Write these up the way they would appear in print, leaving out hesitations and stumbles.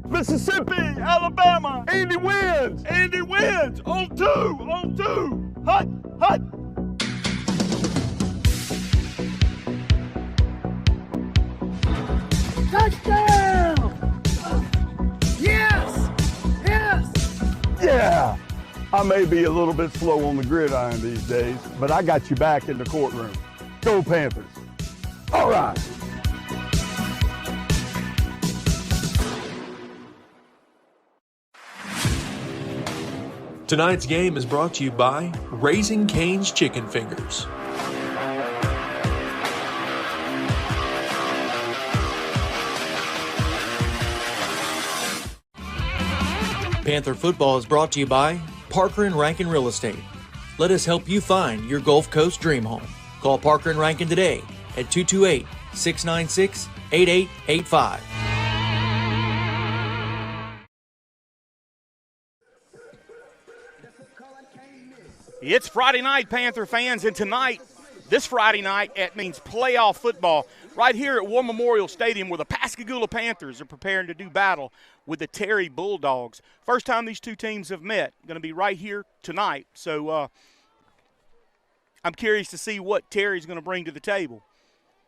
Mississippi, Alabama, Andy wins! Andy wins! On two! Hut! Touchdown! Yes! Yeah! I may be a little bit slow on the gridiron these days, but I got you back in the courtroom. Go Panthers! All right! Tonight's game is brought to you by Raising Cane's Chicken Fingers. Panther football is brought to you by Parker & Rankin Real Estate. Let us help you find your Gulf Coast dream home. Call Parker & Rankin today at 228-696-8885. It's Friday night, Panther fans, and tonight, this Friday night, it means playoff football right here at War Memorial Stadium where the Pascagoula Panthers are preparing to do battle with the Terry Bulldogs. First time these two teams have met, going to be right here tonight. So I'm curious to see what Terry's going to bring to the table.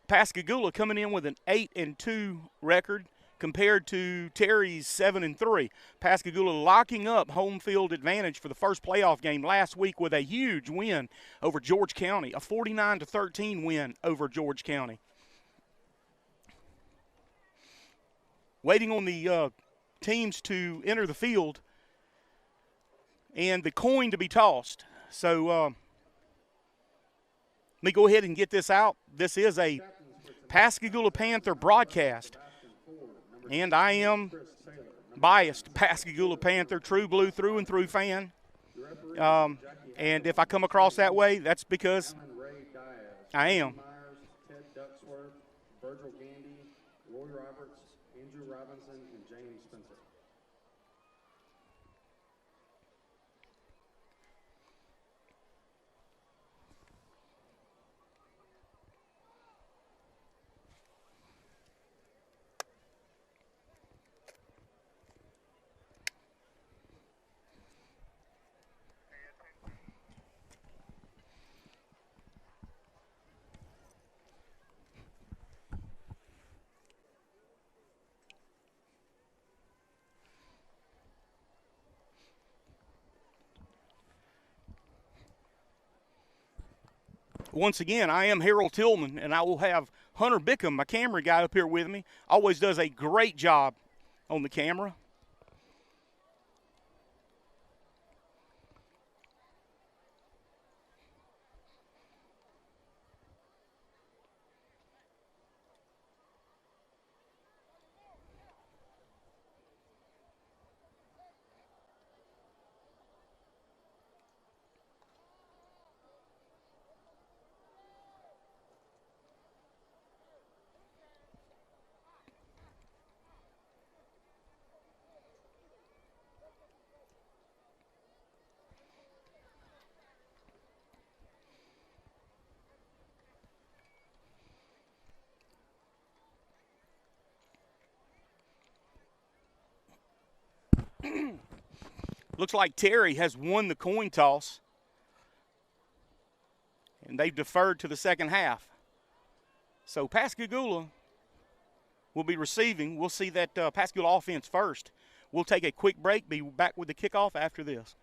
Pascagoula coming in with an 8-2 record compared to Terry's 7-3. Pascagoula locking up home field advantage for the first playoff game last week with a huge win over George County, a 49-13 win over George County. Waiting on the teams to enter the field and the coin to be tossed. So let me go ahead and get this out. This is a Pascagoula Panther broadcast. And I am biased Pascagoula Panther, true blue through and through fan. And if I come across that way, that's because I am. once again, I am Harold Tillman, and I will have Hunter Bickham, my camera guy, up here with me. Always does a great job on the camera. Looks like Terry has won the coin toss, and they've deferred to the second half. So Pascagoula will be receiving. We'll see that Pascagoula offense first. We'll take a quick break, be back with the kickoff after this.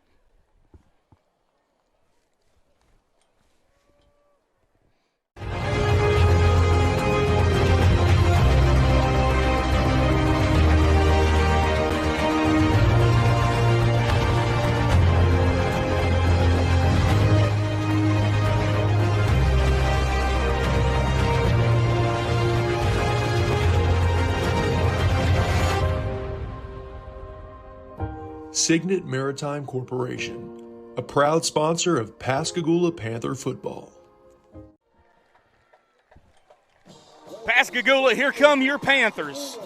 Signet Maritime Corporation, a proud sponsor of Pascagoula Panther football. Pascagoula, here come your Panthers.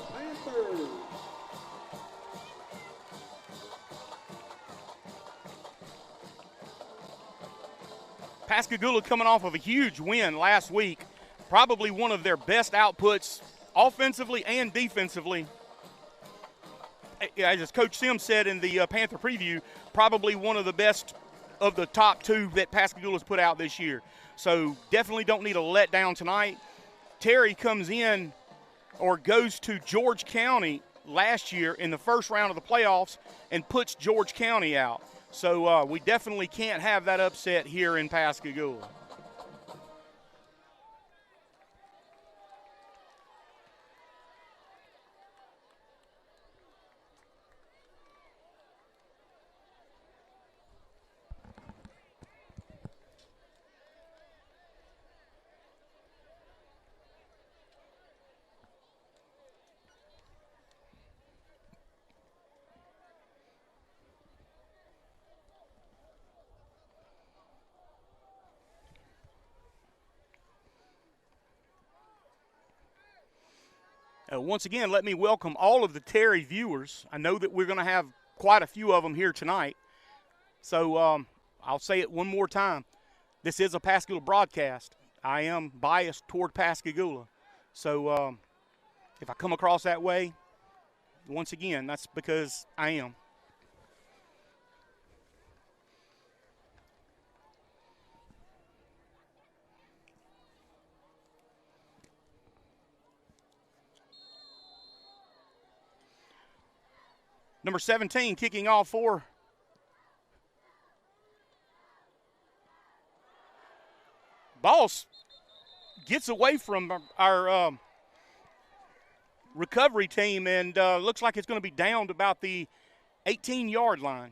Pascagoula coming off of a huge win last week, probably one of their best outputs offensively and defensively. As Coach Sims said in the Panther preview, probably one of the best of the top two that Pascagoula's put out this year. So definitely don't need a letdown tonight. Terry comes in or goes to George County last year in the first round of the playoffs and puts George County out. So we definitely can't have that upset here in Pascagoula. Once again, let me welcome all of the Terry viewers. I know that we're going to have quite a few of them here tonight. So I'll say it one more time. This is a Pascagoula broadcast. I am biased toward Pascagoula. So if I come across that way, once again, that's because I am. Number 17 kicking off for Boss gets away from our recovery team and looks like it's going to be down to about the 18-yard line.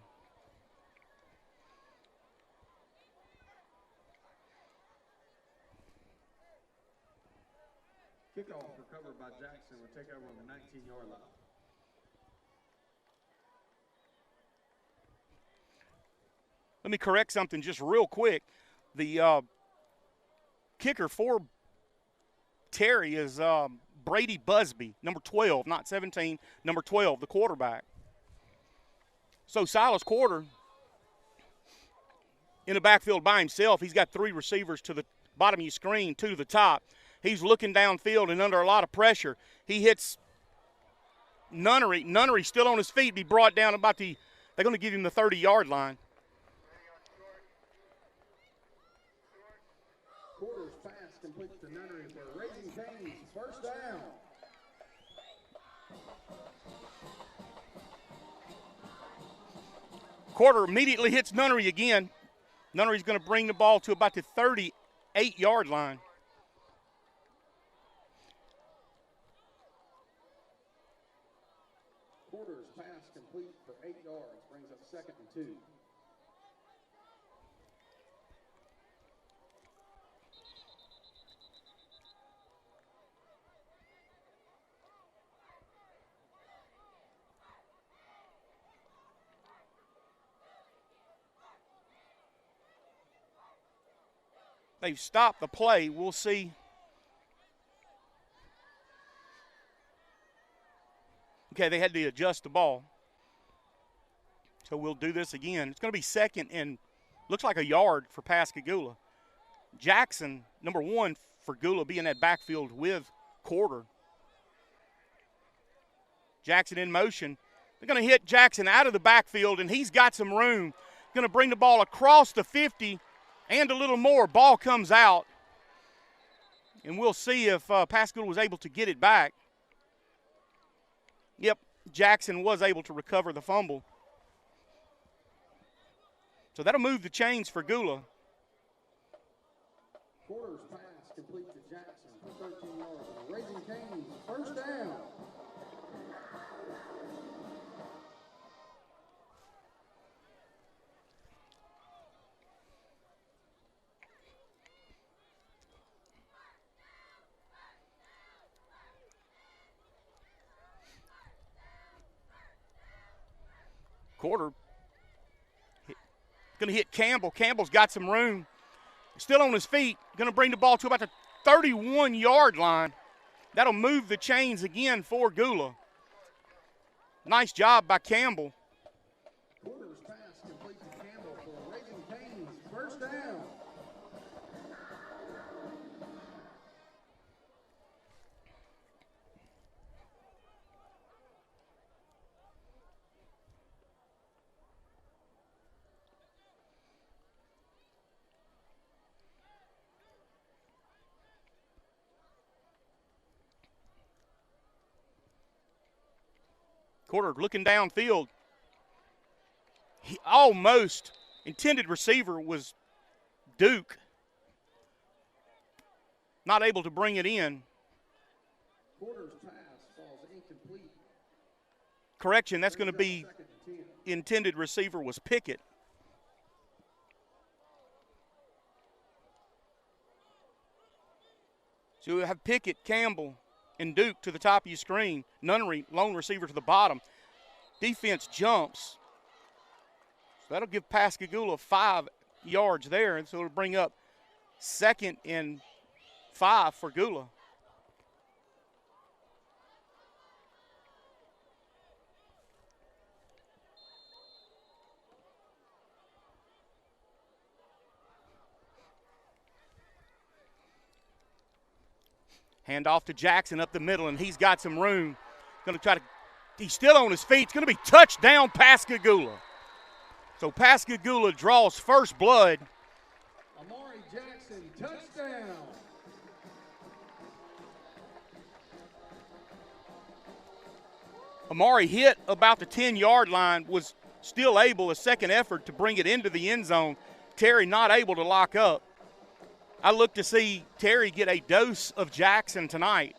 Kickoff recovered by Jackson will take over on the 19-yard line. Let me correct something just real quick. The kicker for Terry is Brady Busby, number 12, not 17, number 12, the quarterback. So Silas Quarter in the backfield by himself. He's got three receivers to the bottom of your screen, two to the top. He's looking downfield and under a lot of pressure. He hits Nunnery. Nunnery still on his feet, be brought down about they're going to give him the 30-yard line. Quarter's pass completes to Nunnery for Raising Cane's first down. Quarter immediately hits Nunnery again. Nunnery's going to bring the ball to about the 8-yard line. Quarters pass complete for 8 yards, brings up 2nd and 2. They've stopped the play. We'll see. Okay, they had to adjust the ball. So we'll do this again. It's going to be 2nd and looks like a yard for Pascagoula. Jackson, number 1 for Gula, be in that backfield with Quarter. Jackson in motion. They're going to hit Jackson out of the backfield, and he's got some room. Going to bring the ball across the 50 and a little more. Ball comes out. And we'll see if Pascagoula was able to get it back. Yep, Jackson was able to recover the fumble. So that'll move the chains for Gula. Quarters pass complete to Jackson for 13 yards. Raising Cane's first down. Quarter going to hit Campbell. Campbell's got some room. Still on his feet. Going to bring the ball to about the 31-yard line. That'll move the chains again for Gula. Nice job by Campbell. Quarters pass complete to Campbell for Raising Cane's first down. Quarter looking downfield. He almost intended receiver was Duke. Not able to bring it in. Quarters pass falls incomplete. Correction, that's going to be intended receiver was Pickett. So we'll have Pickett, Campbell, and Duke to the top of your screen. Nunnery, lone receiver to the bottom. Defense jumps. So that'll give Pascagoula 5 yards there, and so it'll bring up 2nd and 5 for Gula. Hand off to Jackson up the middle, and he's got some room. Going to try to, he's still on his feet. It's going to be touchdown Pascagoula. So Pascagoula draws first blood. Amari Jackson, touchdown. Amari hit about the 10-yard line, was still able, a second effort, to bring it into the end zone. Terry not able to lock up. I look to see Terry get a dose of Jackson tonight.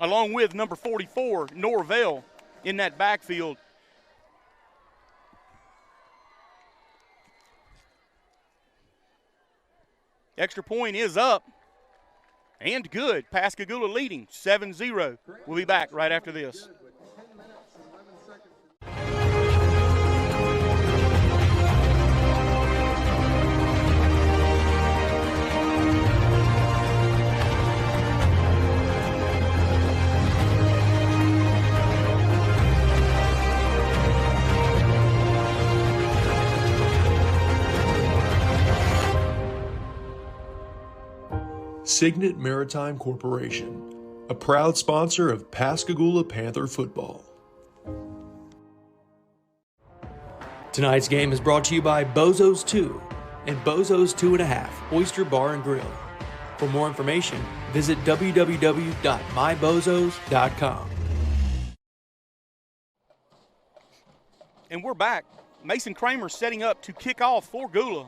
Along with number 44, Norvell, in that backfield. Extra point is up and good. Pascagoula leading 7-0. We'll be back right after this. Signet Maritime Corporation, a proud sponsor of Pascagoula Panther football. Tonight's game is brought to you by Bozo's 2 and Bozo's 2.5 Oyster Bar and Grill. For more information, visit www.mybozos.com. And we're back. Mason Kramer setting up to kick off for Gula.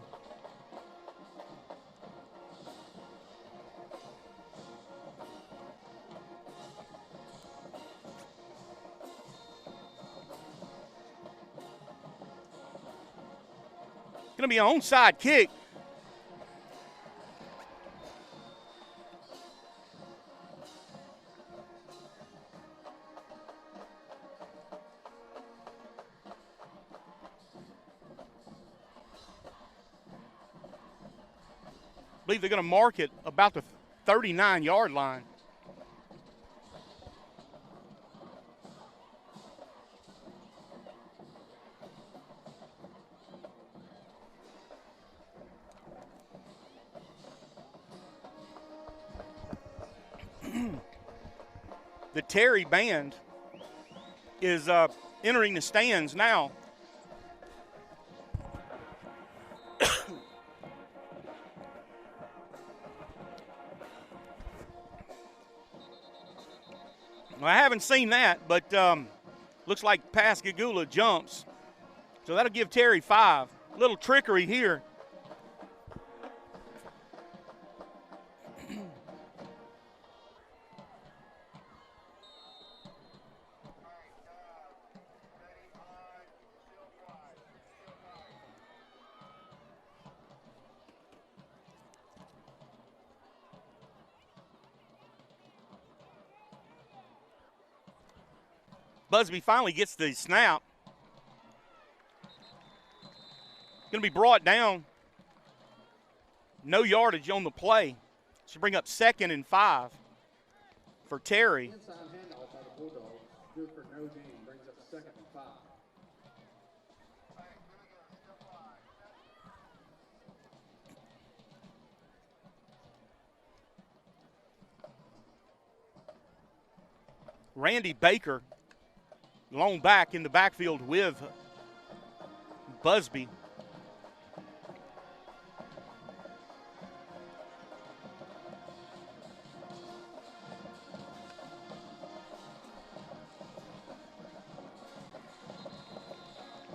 going to be an onside kick. I believe they're going to mark it about the 39-yard line. The Terry band is entering the stands now. Well, I haven't seen that, but looks like Pascagoula jumps. So that'll give Terry 5. A little trickery here. Busby finally gets the snap. Going to be brought down. No yardage on the play. Should bring up 2nd and 5 for Terry. Inside handoff by the Bulldogs. Good for no gain. Brings up 2nd and 5. Randy Baker, lone back in the backfield with Busby.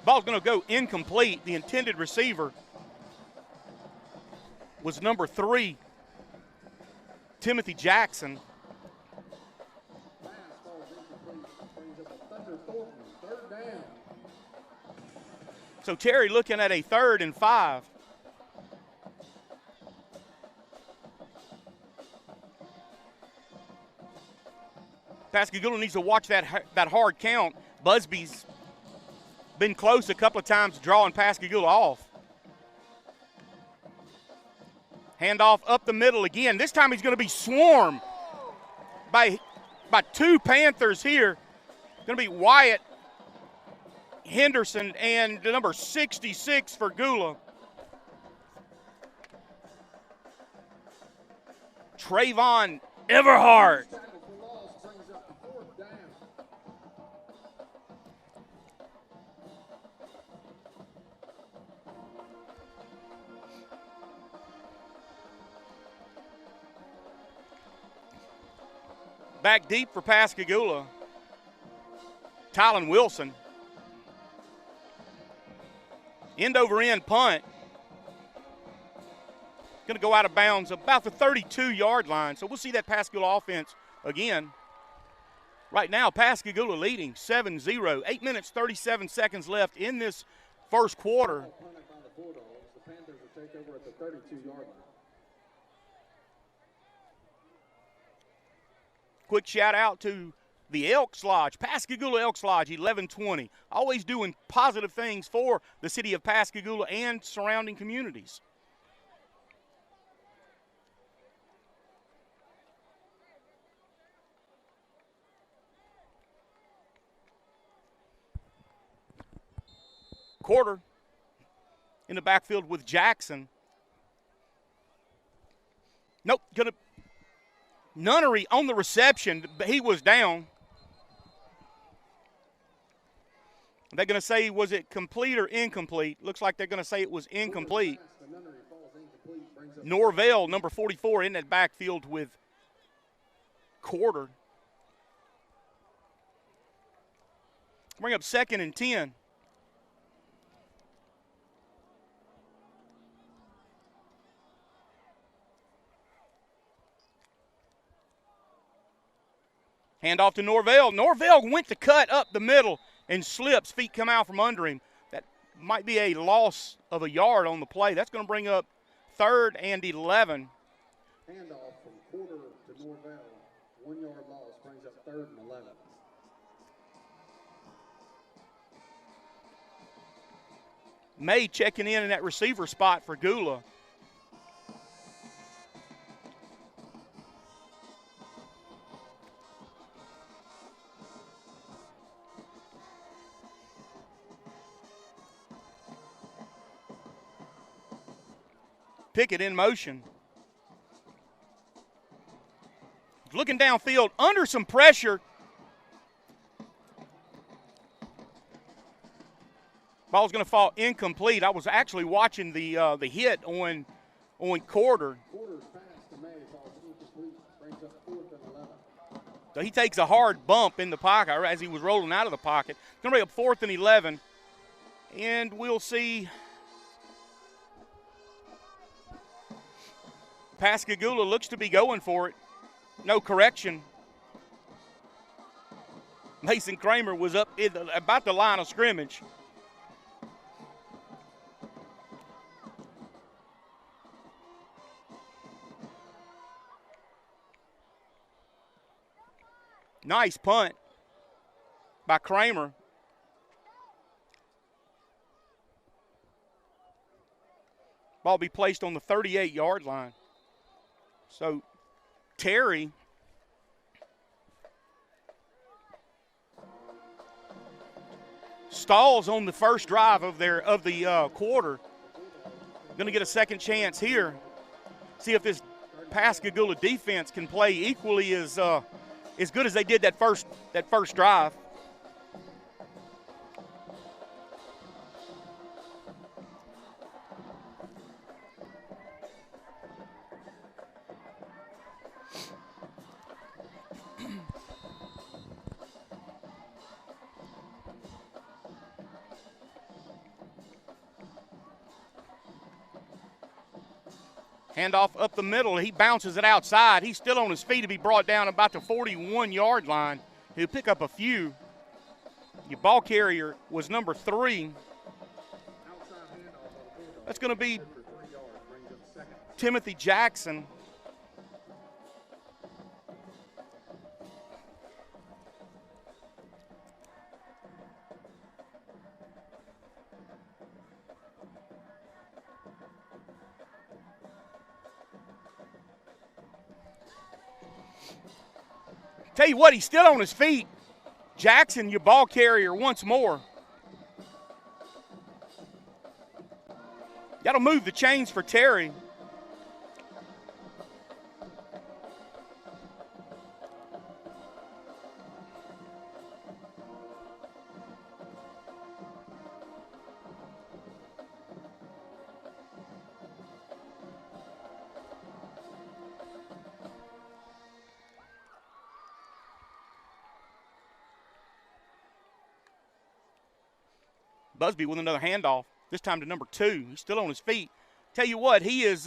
Ball's going to go incomplete. The intended receiver was number 3, Timothy Jackson. Pass falls incomplete. Brings up a Thunder Thornton. 3rd down. So Terry looking at a 3rd and 5. Pascagoula needs to watch that hard count. Busby's been close a couple of times drawing Pascagoula off. Handoff up the middle again. This time he's going to be swarmed by 2 Panthers here. Going to be Wyatt Henderson and the number 66 for Gula. Trayvon Everhart. Tackle for loss brings up the 4th down. Back deep for Pascagoula. Tylen Wilson. End over end punt. Going to go out of bounds about the 32-yard line. So we'll see that Pascagoula offense again. Right now, Pascagoula leading 7-0. 8 minutes, 37 seconds left in this first quarter. Punted by the Bulldogs. The Panthers will take over at the 32-yard line. Quick shout out to the Elks Lodge, Pascagoula Elks Lodge, 1120. Always doing positive things for the city of Pascagoula and surrounding communities. Quarter in the backfield with Jackson. Nope, gonna Nunnery on the reception, but he was down. They're going to say, was it complete or incomplete? Looks like they're going to say it was incomplete. Norvell, number 44, in that backfield with Quarter. Bring up 2nd and 10. Hand off to Norvell. Norvell went to cut up the middle and slips. Feet come out from under him. That might be a loss of a yard on the play. That's going to bring up 3rd and 11. Handoff from quarter to Norvell. 1 yard loss brings up 3rd and 11. May checking in that receiver spot for Gula. Pickett in motion. Looking downfield, under some pressure. Ball's going to fall incomplete. I was actually watching the hit on Quarter. Quarter's pass to May falls incomplete. Brings up 4th and 11. So he takes a hard bump in the pocket or as he was rolling out of the pocket. Going to bring up 4th and 11. And we'll see Pascagoula looks to be going for it. No correction. Mason Kramer was up about the line of scrimmage. Nice punt by Kramer. Ball will be placed on the 38-yard line. So Terry stalls on the first drive of the quarter. Going to get a second chance here. See if this Pascagoula defense can play equally as good as they did that first drive. Handoff up the middle. He bounces it outside. He's still on his feet to be brought down about the 41-yard line. He'll pick up a few. Your ball carrier was number 3. That's going to be Timothy Jackson. Tell you what, he's still on his feet. Jackson, your ball carrier once more. That'll move the chains for Terry. Busby with another handoff, this time to number 2. He's still on his feet. Tell you what, he is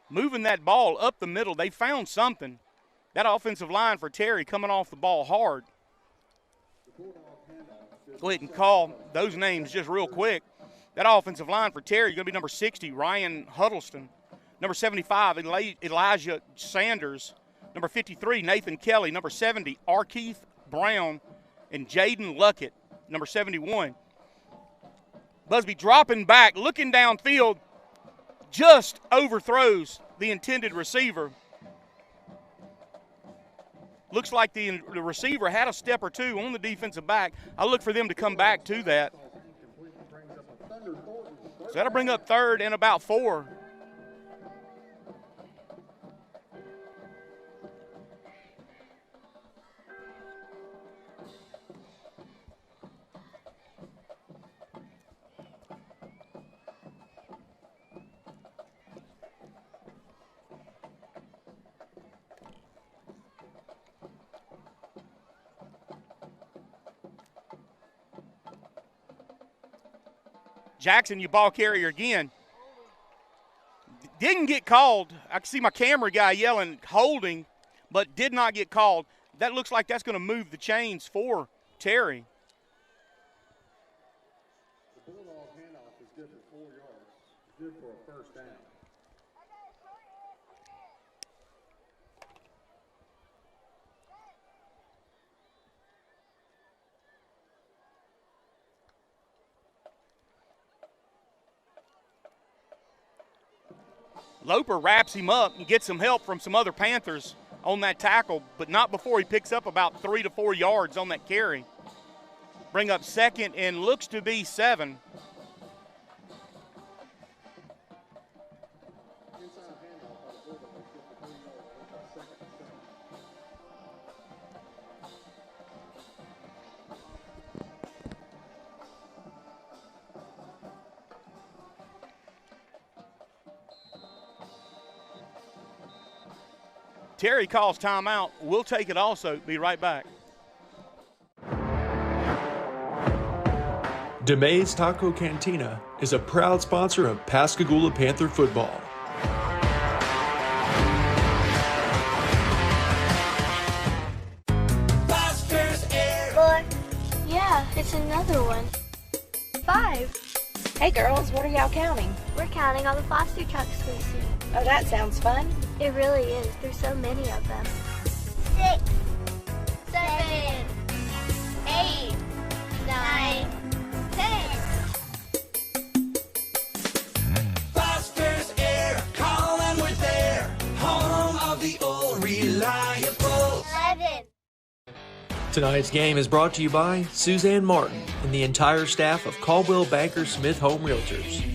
moving that ball up the middle. They found something. That offensive line for Terry coming off the ball hard. Go ahead and call those names just real quick. That offensive line for Terry is going to be number 60, Ryan Huddleston. Number 75, Elijah Sanders. Number 53, Nathan Kelly. Number 70, Arkeith Brown and Jaden Luckett. Number 71. Busby dropping back, looking downfield, just overthrows the intended receiver. Looks like the receiver had a step or two on the defensive back. I look for them to come back to that. So that'll bring up 3rd and about 4. Jackson, your ball carrier again. Didn't get called. I can see my camera guy yelling, holding, but did not get called. That looks like that's going to move the chains for Terry. Good for a first down. Loper wraps him up and gets some help from some other Panthers on that tackle, but not before he picks up about 3 to 4 yards on that carry. Bring up second and looks to be 7. Inside handoff by the Bulldogs. Get the 3 yards. Second and 7. Terry calls timeout. We'll take it also. Be right back. DeMay's Taco Cantina is a proud sponsor of Pascagoula Panther football. Four. Yeah, it's another one. 5. Hey girls, what are y'all counting? We're counting all the foster trucks we see. Oh, that sounds fun. It really is. There's so many of them. 6, 7, 8, 9, 10. Foster's Air, call and we're there. Home of the old reliable. 11. Tonight's game is brought to you by Suzanne Martin and the entire staff of Caldwell Banker Smith Home Realtors.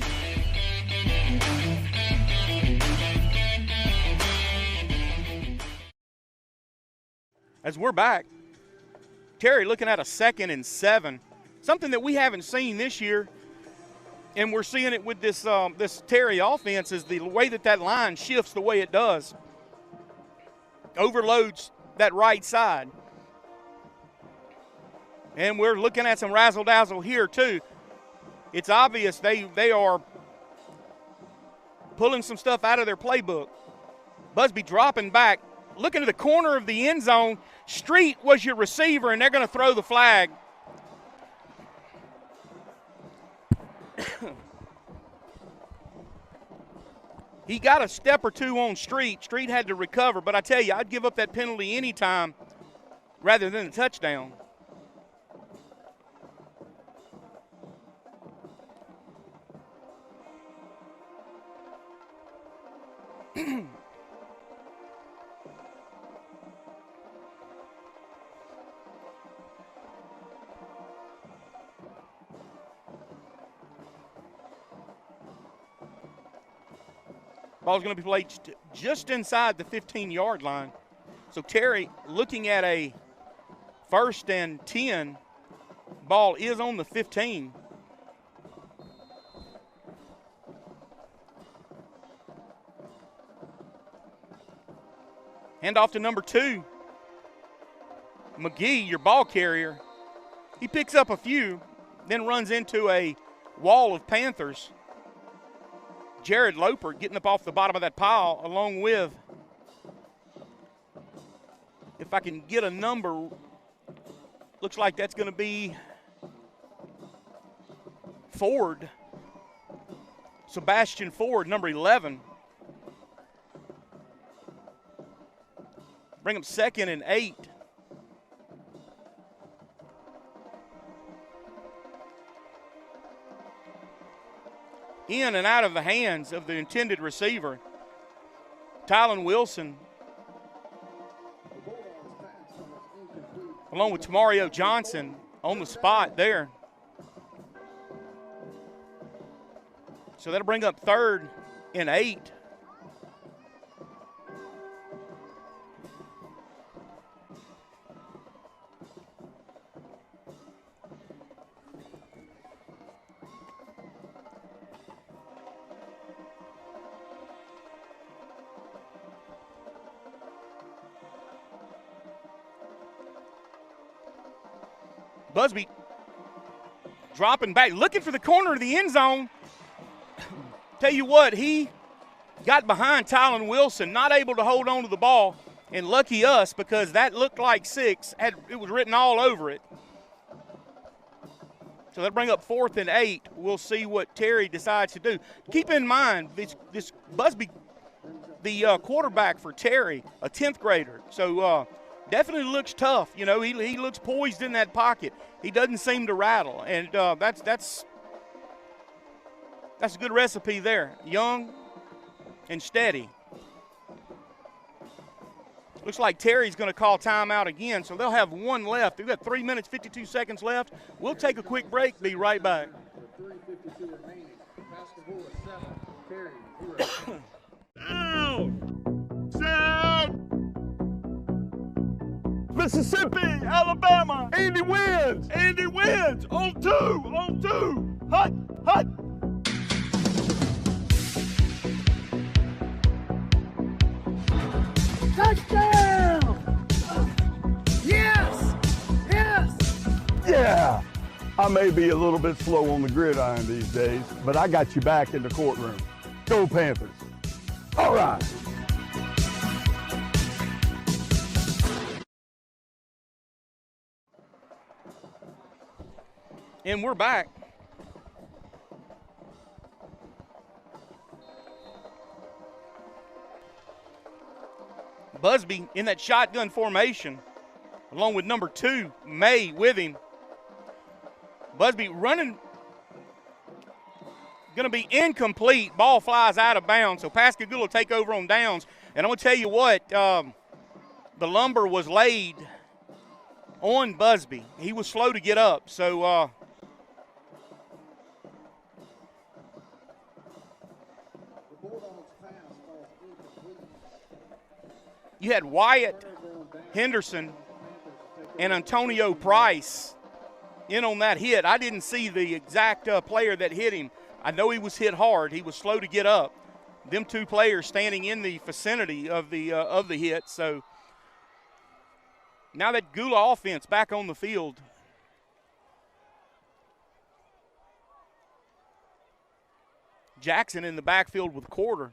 As we're back, Terry looking at a 2nd and 7, something that we haven't seen this year, and we're seeing it with this this Terry offense is the way that line shifts the way it does. Overloads that right side. And we're looking at some razzle-dazzle here too. It's obvious they are pulling some stuff out of their playbook. Busby dropping back, looking to the corner of the end zone. Street was your receiver, and they're going to throw the flag. He got a step or two on Street. Street had to recover, but I tell you, I'd give up that penalty anytime rather than a touchdown. Ball's going to be played just inside the 15-yard line. So Terry looking at a 1st and 10. Ball is on the 15. Hand off to number 2. McGee, your ball carrier. He picks up a few, then runs into a wall of Panthers. Jared Loper getting up off the bottom of that pile along with, if I can get a number, looks like that's going to be Ford. Sebastian Ford, number 11. Bring up 2nd and 8. In and out of the hands of the intended receiver. Tylen Wilson, along with Tamario Johnson, on the spot there. So that'll bring up 3rd and 8. Busby dropping back, looking for the corner of the end zone. Tell you what, he got behind Tylen Wilson, not able to hold on to the ball, and lucky us because that looked like 6. It was written all over it. So they'll bring up 4th and 8. We'll see what Terry decides to do. Keep in mind, this Busby, the quarterback for Terry, a 10th grader. So definitely looks tough. You know, he looks poised in that pocket. He doesn't seem to rattle, and that's a good recipe there. Young and steady. Looks like Terry's going to call timeout again, so they'll have one left. They've got 3 minutes, 52 seconds left. We'll take a quick break, be right back. 3:52 remaining. Pascagoula 7, Terry 0. Mississippi, Alabama, Andy wins. Andy wins on two. Hut. Touchdown! Yes! Yeah. I may be a little bit slow on the gridiron these days, but I got you back in the courtroom. Go Panthers. All right. And we're back. Busby in that shotgun formation, along with number 2, May, with him. Busby running, going to be incomplete. Ball flies out of bounds, so Pascagoula will take over on downs. And I'm going to tell you what, the lumber was laid on Busby. He was slow to get up, so you had Wyatt Henderson and Antonio Price in on that hit. I didn't see the exact player that hit him. I know he was hit hard. He was slow to get up. Them two players standing in the vicinity of the hit. So now that Gula offense back on the field. Jackson in the backfield with Quarter.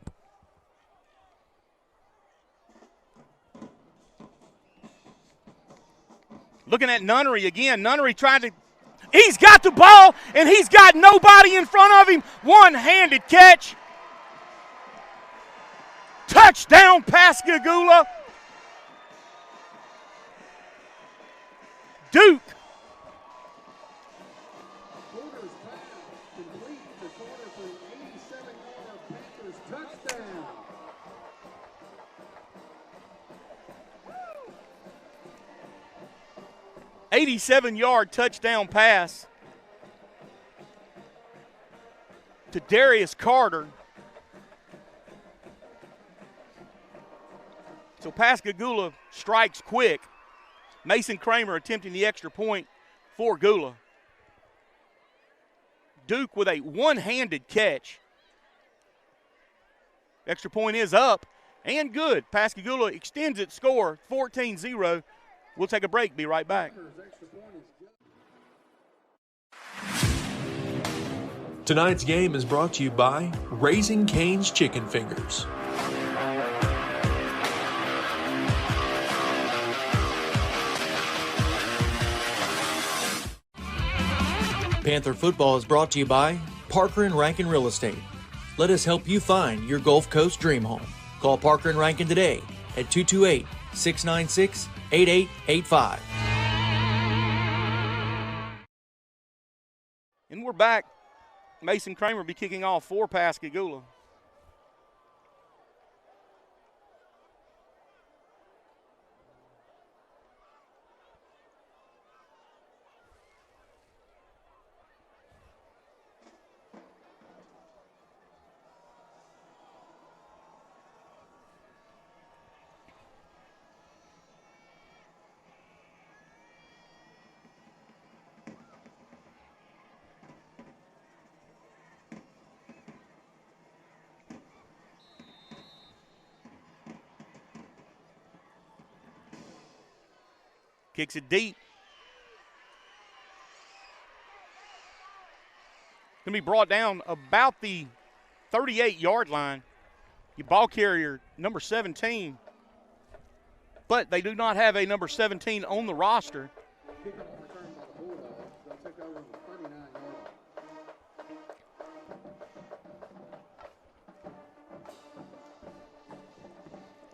Looking at Nunnery again. Nunnery trying to – he's got the ball, and he's got nobody in front of him. One-handed catch. Touchdown, Pascagoula. Duke. Porter's pass complete to Porter for an 87-yard Panthers touchdown. '87-yard touchdown pass to Darius Carter. So Pascagoula strikes quick. Mason Kramer attempting the extra point for Gula. Duke with a one-handed catch. Extra point is up and good. Pascagoula extends its score 14-0. We'll take a break. Be right back. Tonight's game is brought to you by Raising Cane's Chicken Fingers. Panther football is brought to you by Parker and Rankin Real Estate. Let us help you find your Gulf Coast dream home. Call Parker and Rankin today at 228-696-8885. And we're back. Mason Kramer will be kicking off for Pascagoula. Kicks it deep. Going to be brought down about the 38-yard line. Your ball carrier, number 17. But they do not have a number 17 on the roster. Kickoff return by the Bulldogs. They'll take take over the 39-yard line.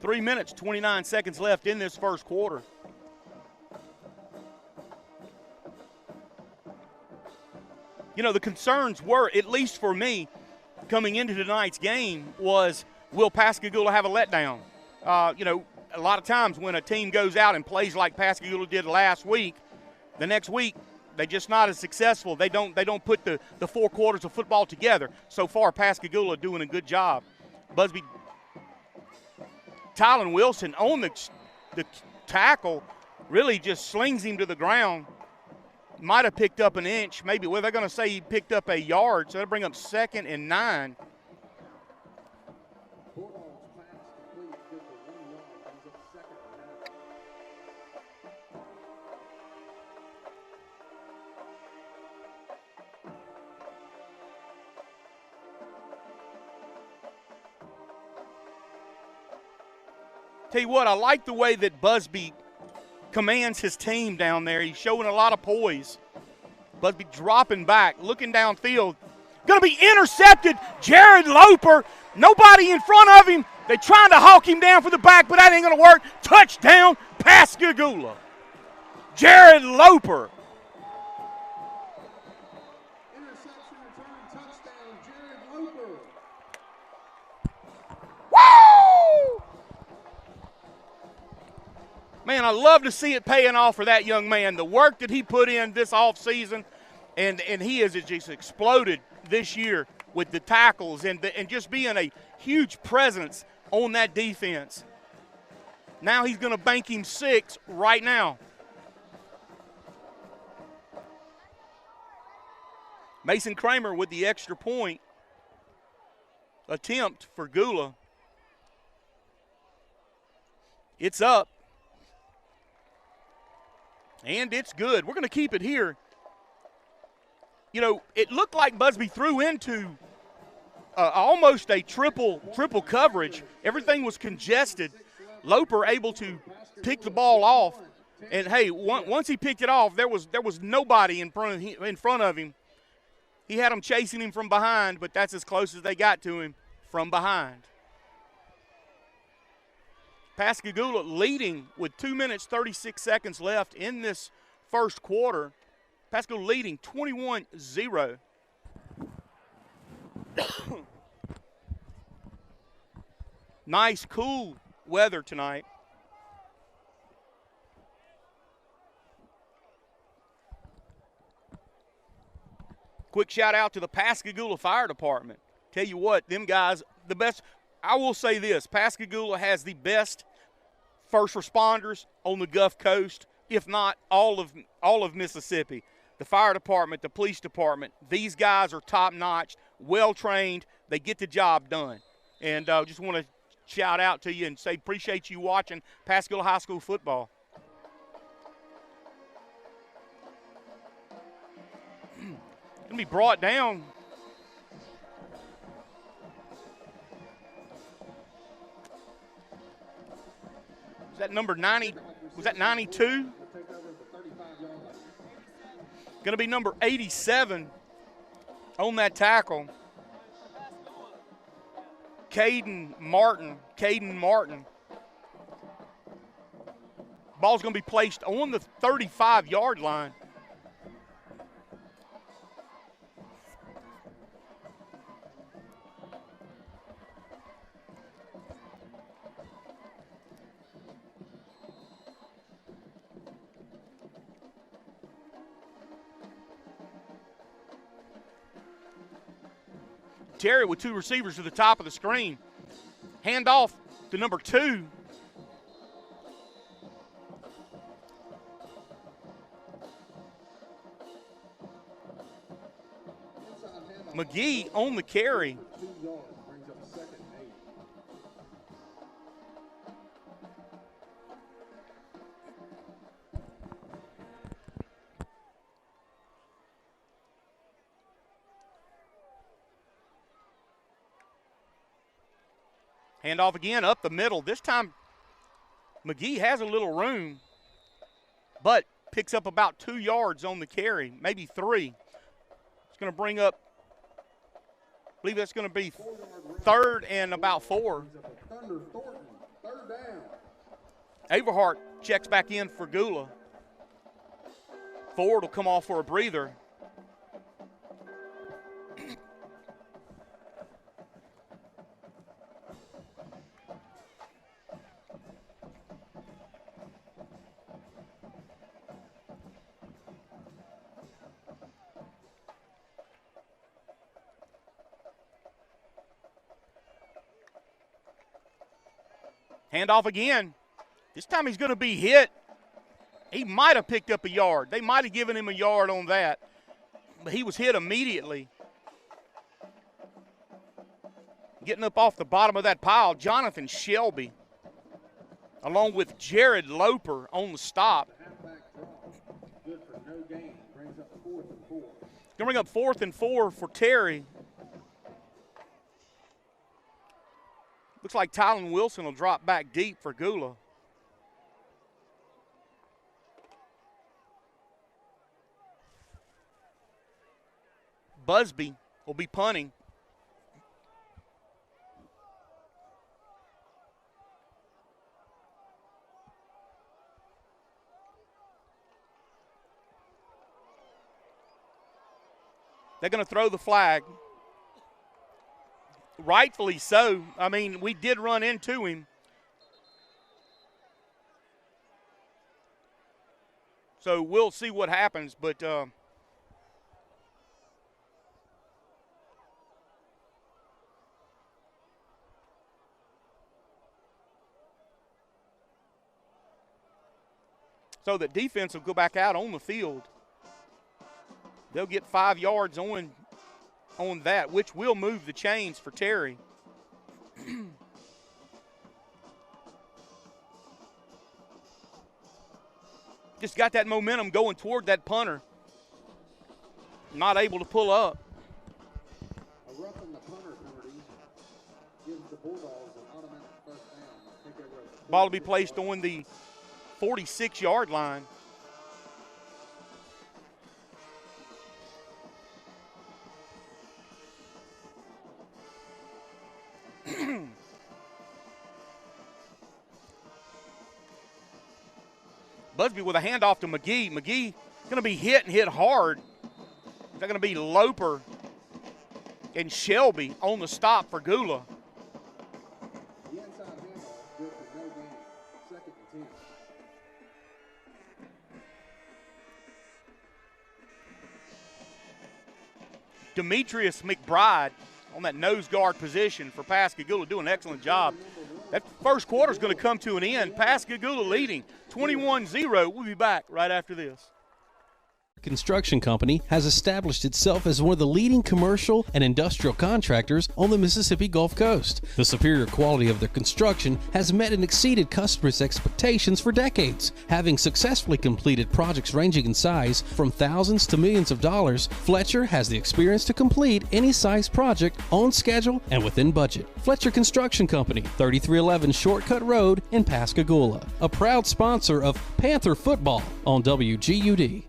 3 minutes, 29 seconds left in this first quarter. You know, the concerns were, at least for me, coming into tonight's game, was will Pascagoula have a letdown? You know, a lot of times when a team goes out and plays like Pascagoula did last week, the next week they're just not as successful. They don't put the 4 quarters of football together. So far, Pascagoula doing a good job. Busby, Tylen Wilson on the tackle really just slings him to the ground. Might have picked up an inch, maybe. Well, they're going to say he picked up a yard, so that'll bring up 2nd and 9. Bulldogs pass complete, good for 1 yard, brings up 2nd and 9. Tell you what, I like the way that Busby commands his team down there. He's showing a lot of poise. Busby dropping back, looking downfield. Going to be intercepted. Jared Loper, nobody in front of him. They're trying to hawk him down for the back, but that ain't going to work. Touchdown, Pascagoula. Jared Loper. Interception return touchdown, Jared Loper. Woo! Man, I love to see it paying off for that young man. The work that he put in this offseason, and he has just exploded this year with the tackles and just being a huge presence on that defense. Now he's going to bank him 6 right now. Mason Kramer with the extra point attempt for Gula. It's up. And it's good. We're going to keep it here. You know, it looked like Busby threw into almost a triple coverage. Everything was congested. Loper able to pick the ball off. And, hey, once he picked it off, there was nobody in front of him. He had them chasing him from behind, but that's as close as they got to him from behind. Pascagoula leading with 2 minutes, 36 seconds left in this first quarter. Pascagoula leading 21-0. Nice, cool weather tonight. Quick shout out to the Pascagoula Fire Department. Tell you what, them guys, the best. I will say this, Pascagoula has the best first responders on the Gulf Coast, if not all of Mississippi. The fire department, the police department, these guys are top-notch, well-trained. They get the job done. And just want to shout out to you and say appreciate you watching Pascagoula High School football. Going to be brought down. Was that number 90? Was that 92? Going to be number 87 on that tackle. Caden Martin. Ball's going to be placed on the 35-yard line. Terry with 2 receivers to the top of the screen. Hand off to number 2. McGee on the carry. 2 yards, brings up 2nd and 8. Hand off again up the middle. This time McGee has a little room, but picks up about 2 yards on the carry, maybe 3. It's going to bring up, I believe that's going to be 3rd and about 4. Thunder Thornton, 3rd down. Averhart checks back in for Gula. Ford will come off for a breather. Handoff again. This time he's going to be hit. He might have picked up a yard. They might have given him a yard on that, but he was hit immediately. Getting up off the bottom of that pile, Jonathan Shelby, along with Jared Loper on the stop. Halfback draw. Good for no gain. Brings up 4th and 4. Going to bring up 4th and 4 for Terry. Looks like Tylen Wilson will drop back deep for Gula. Busby will be punting. They're going to throw the flag. Rightfully so. I mean, we did run into him. So we'll see what happens, but so the defense will go back out on the field. They'll get 5 yards on that, which will move the chains for Terry. Just got that momentum going toward that punter. Not able to pull up. A rough in the punter penalty gives the Bulldogs an automatic 1st down. Take over at Ball to be placed on the 46-yard line. Busby with a handoff to McGee. McGee going to be hit and hit hard. They're going to be Loper and Shelby on the stop for Gula. the inside handoff. Good for no gain. 2nd and 10. Demetrius McBride on that nose guard position for Pascagoula, doing an excellent job. That first quarter is going to come to an end. Pascagoula leading 21-0. We'll be back right after this. Construction Company has established itself as one of the leading commercial and industrial contractors on the Mississippi Gulf Coast. The superior quality of their construction has met and exceeded customers' expectations for decades. Having successfully completed projects ranging in size from thousands to millions of dollars, Fletcher has the experience to complete any size project on schedule and within budget. Fletcher Construction Company, 3311 Shortcut Road in Pascagoula, a proud sponsor of Panther football on WGUD.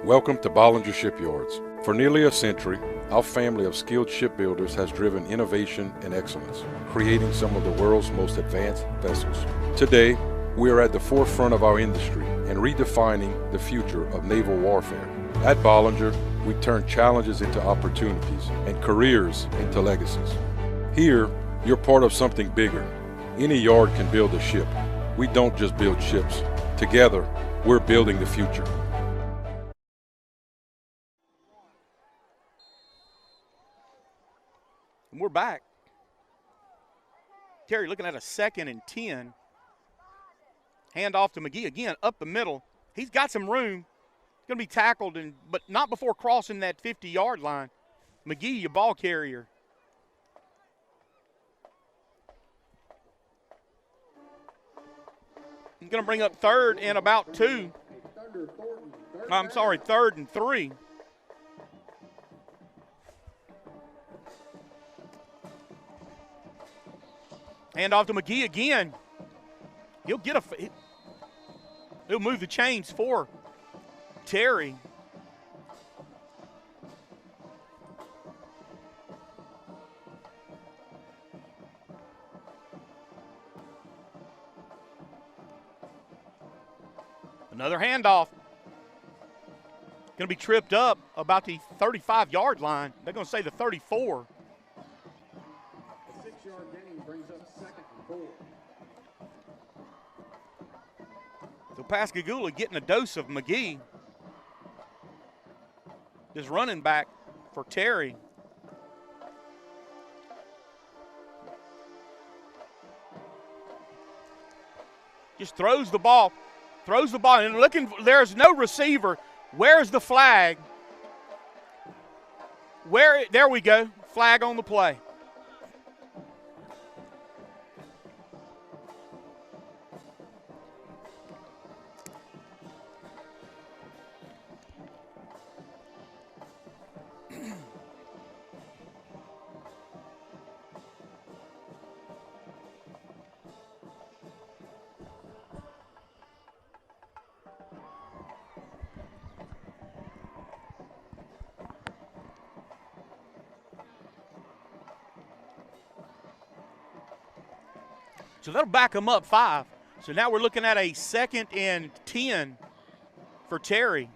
Welcome to Bollinger Shipyards. For nearly a century, our family of skilled shipbuilders has driven innovation and excellence, creating some of the world's most advanced vessels. Today, we are at the forefront of our industry and redefining the future of naval warfare. At Bollinger, we turn challenges into opportunities and careers into legacies. Here, you're part of something bigger. Any yard can build a ship. We don't just build ships. Together, we're building the future. And we're back. Terry looking at a 2nd and 10. Hand off to McGee again, up the middle. He's got some room. He's going to be tackled, but not before crossing that 50-yard line. McGee, your ball carrier. He's going to bring up 3rd and about 2. I'm sorry, 3rd and 3. Hand off to McGee again. He'll get he'll move the chains for Terry. Another handoff. Going to be tripped up about the 35-yard line. They're going to say the 34. A 6-yard gain brings up 2nd and 4. So Pascagoula getting a dose of McGee. This running back for Terry. Just throws the ball, and looking, there's no receiver. Where's the flag? There we go, flag on the play. So that'll back them up 5. So now we're looking at a 2nd and 10 for Terry.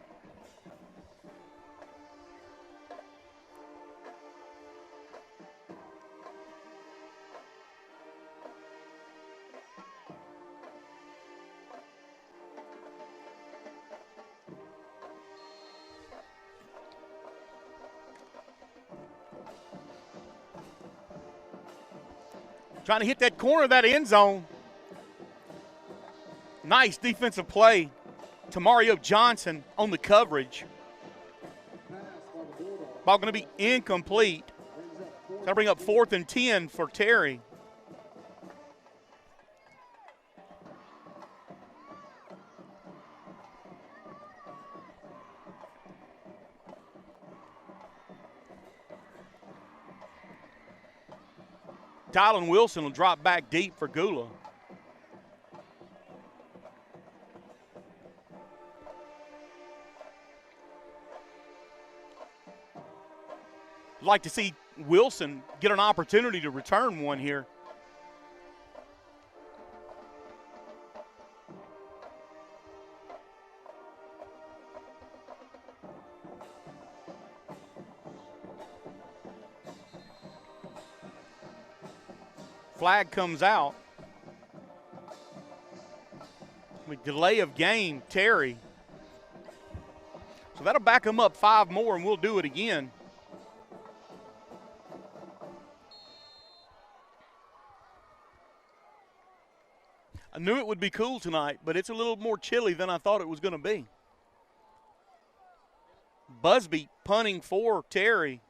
Trying to hit that corner of that end zone. Nice defensive play to Mario Johnson on the coverage. Ball going to be incomplete. That'll bring up 4th and 10 for Terry. Tylen Wilson will drop back deep for Gula. I'd like to see Wilson get an opportunity to return one here. Flag comes out. With delay of game, Terry. So that'll back them up 5 more, and we'll do it again. I knew it would be cool tonight, but it's a little more chilly than I thought it was going to be. Busby punting for Terry.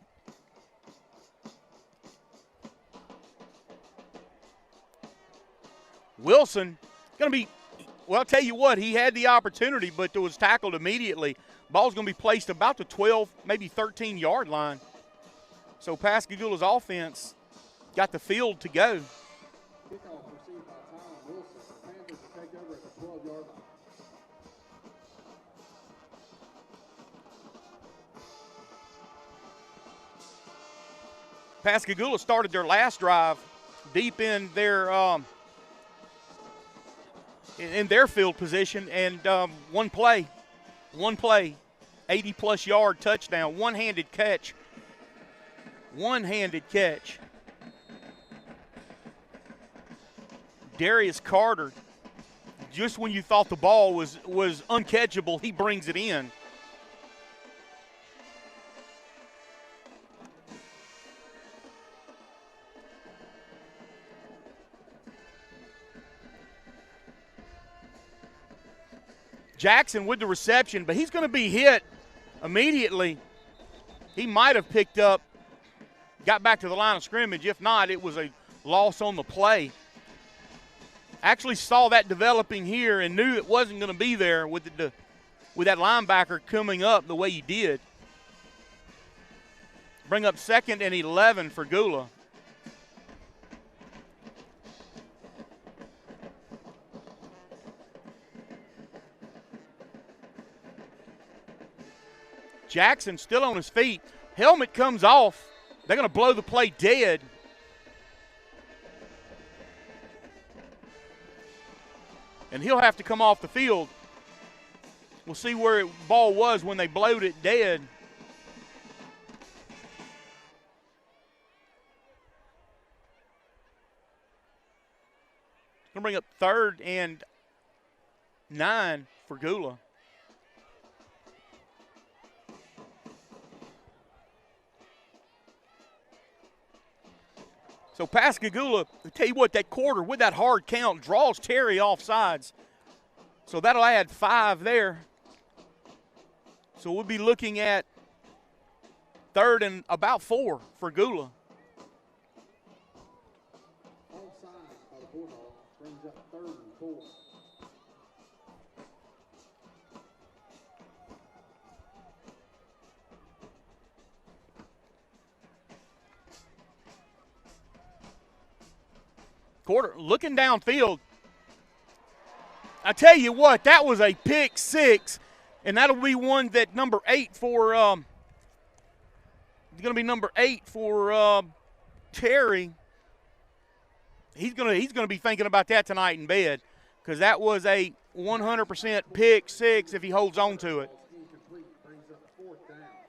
Wilson going to be, well, I'll tell you what, he had the opportunity, but it was tackled immediately. Ball's going to be placed about the 12, maybe 13-yard line. So Pascagoula's offense got the field to go. Kickoff received by Tylen Wilson. The Panthers will take over at the 12-yard line. Pascagoula started their last drive deep in their field position, and one play, 80-plus yard touchdown, one-handed catch. Darius Carter, just when you thought the ball was uncatchable, he brings it in. Jackson with the reception, but he's going to be hit immediately. He might have picked up, got back to the line of scrimmage. If not, it was a loss on the play. Actually saw that developing here and knew it wasn't going to be there with that linebacker coming up the way he did. Bring up 2nd and 11 for Gula. Jackson still on his feet. Helmet comes off. They're going to blow the play dead. And he'll have to come off the field. We'll see where the ball was when they blowed it dead. Going to bring up 3rd and 9 for Gula. So Pascagoula, I tell you what, that quarter with that hard count draws Terry off sides. So that'll add 5 there. So we'll be looking at 3rd and about 4 for Gula. Onside by the Bulldogs brings up 3rd and 4. Quarter looking downfield. I tell you what, that was a pick 6, and that'll be one that number 8 for going to be number 8 for Terry. He's gonna be thinking about that tonight in bed, because that was a 100% pick 6 if he holds on to it.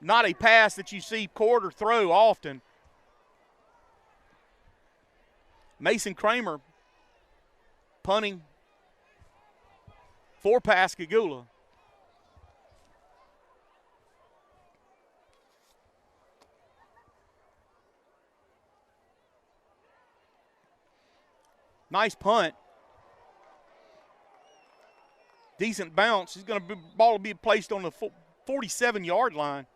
Not a pass that you see Quarter throw often. Mason Kramer punting for Pascagoula. Nice punt. Decent bounce. He's going to ball will be placed on the 47-yard line.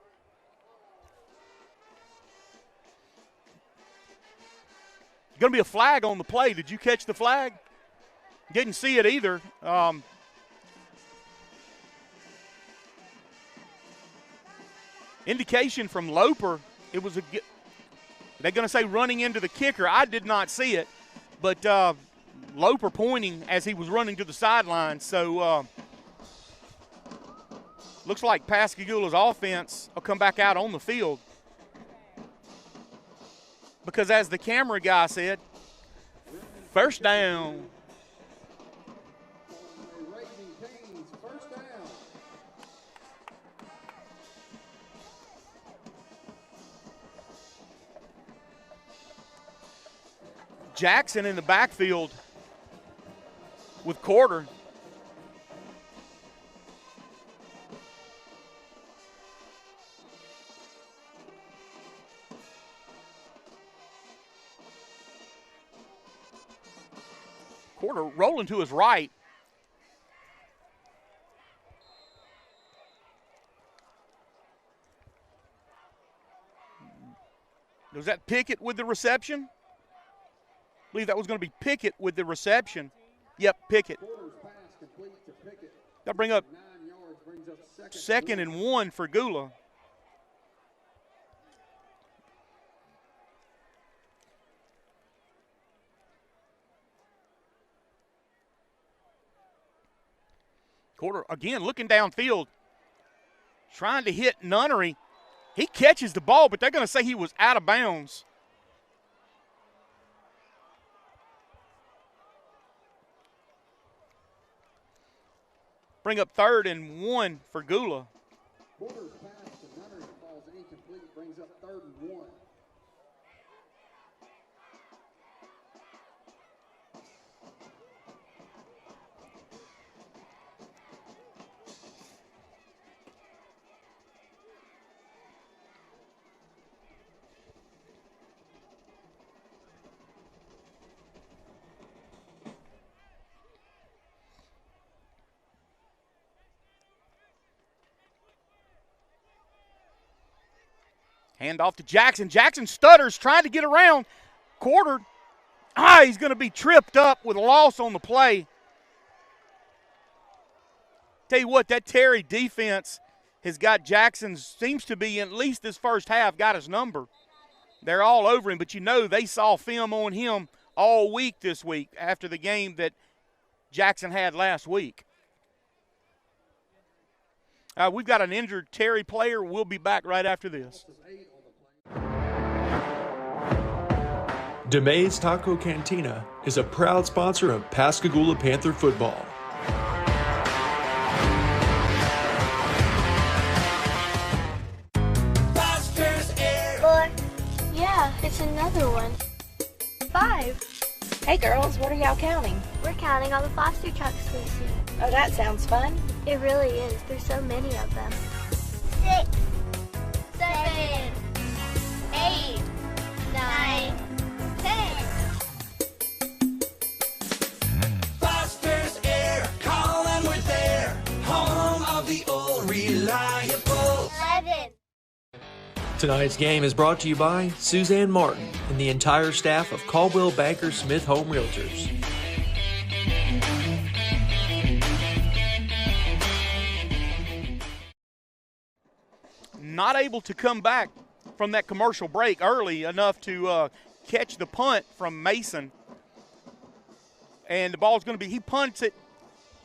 Going to be a flag on the play. Did you catch the flag? Didn't see it either. Indication from Loper. It was they're going to say running into the kicker. I did not see it, but Loper pointing as he was running to the sideline. So looks like Pascagoula's offense will come back out on the field. Because as the camera guy said, first down. First down. Jackson in the backfield with Quarter. Quarter rolling to his right. Was that Pickett with the reception? I believe that was going to be Pickett with the reception. Yep, Pickett. That'll bring up 2nd and 1 for Gula. Quarter, again, looking downfield, trying to hit Nunnery. He catches the ball, but they're going to say he was out of bounds. Bring up 3rd and 1 for Gula. Quarter's pass to Nunnery falls incomplete, brings up 3rd and 1. Hand off to Jackson. Jackson stutters, trying to get around. Quarter. He's going to be tripped up with a loss on the play. Tell you what, that Terry defense has got Jackson, seems to be, at least this first half, got his number. They're all over him, but you know they saw film on him all week this week after the game that Jackson had last week. We've got an injured Terry player. We'll be back right after this. DeMay's Taco Cantina is a proud sponsor of Pascagoula Panther football. Buster's Air. 4. Yeah, it's another one. 5. Hey girls, what are y'all counting? We're counting all the foster trucks we see. Oh, that sounds fun. It really is. There's so many of them. 6, 7, 8, 9, 10. Buster's Air. Call and we're there. Home of the old reliable. 11. Tonight's game is brought to you by Suzanne Martin and the entire staff of Caldwell Banker Smith Home Realtors. Not able to come back from that commercial break early enough to catch the punt from Mason. And the ball's going to be, he punts it,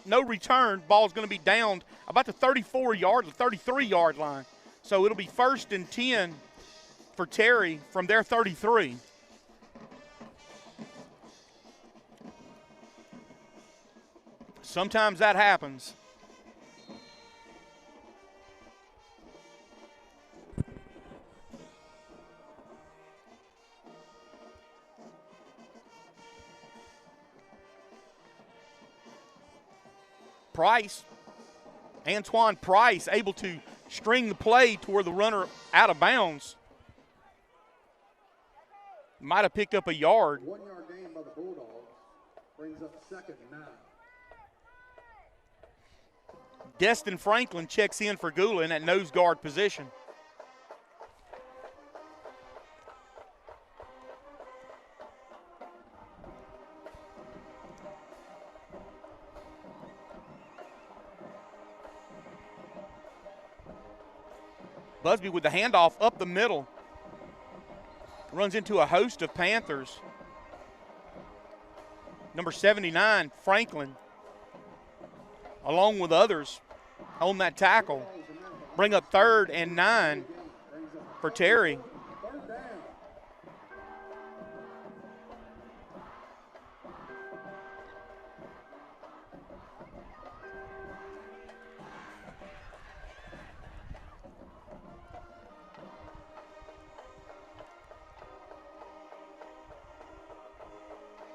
no return. Ball's going to be downed about the 34-yard, the 33-yard line. So it'll be 1st and 10 for Terry from their 33. Sometimes that happens. Price, Antoine Price, able to string the play toward the runner out of bounds. Might have picked up a yard. 1 yard gain by the Bulldogs brings up 2nd and 9. Destin Franklin checks in for Gula in that nose guard position. Busby with the handoff up the middle. Runs into a host of Panthers. Number 79, Franklin, along with others on that tackle. Bring up 3rd and 9 for Terry.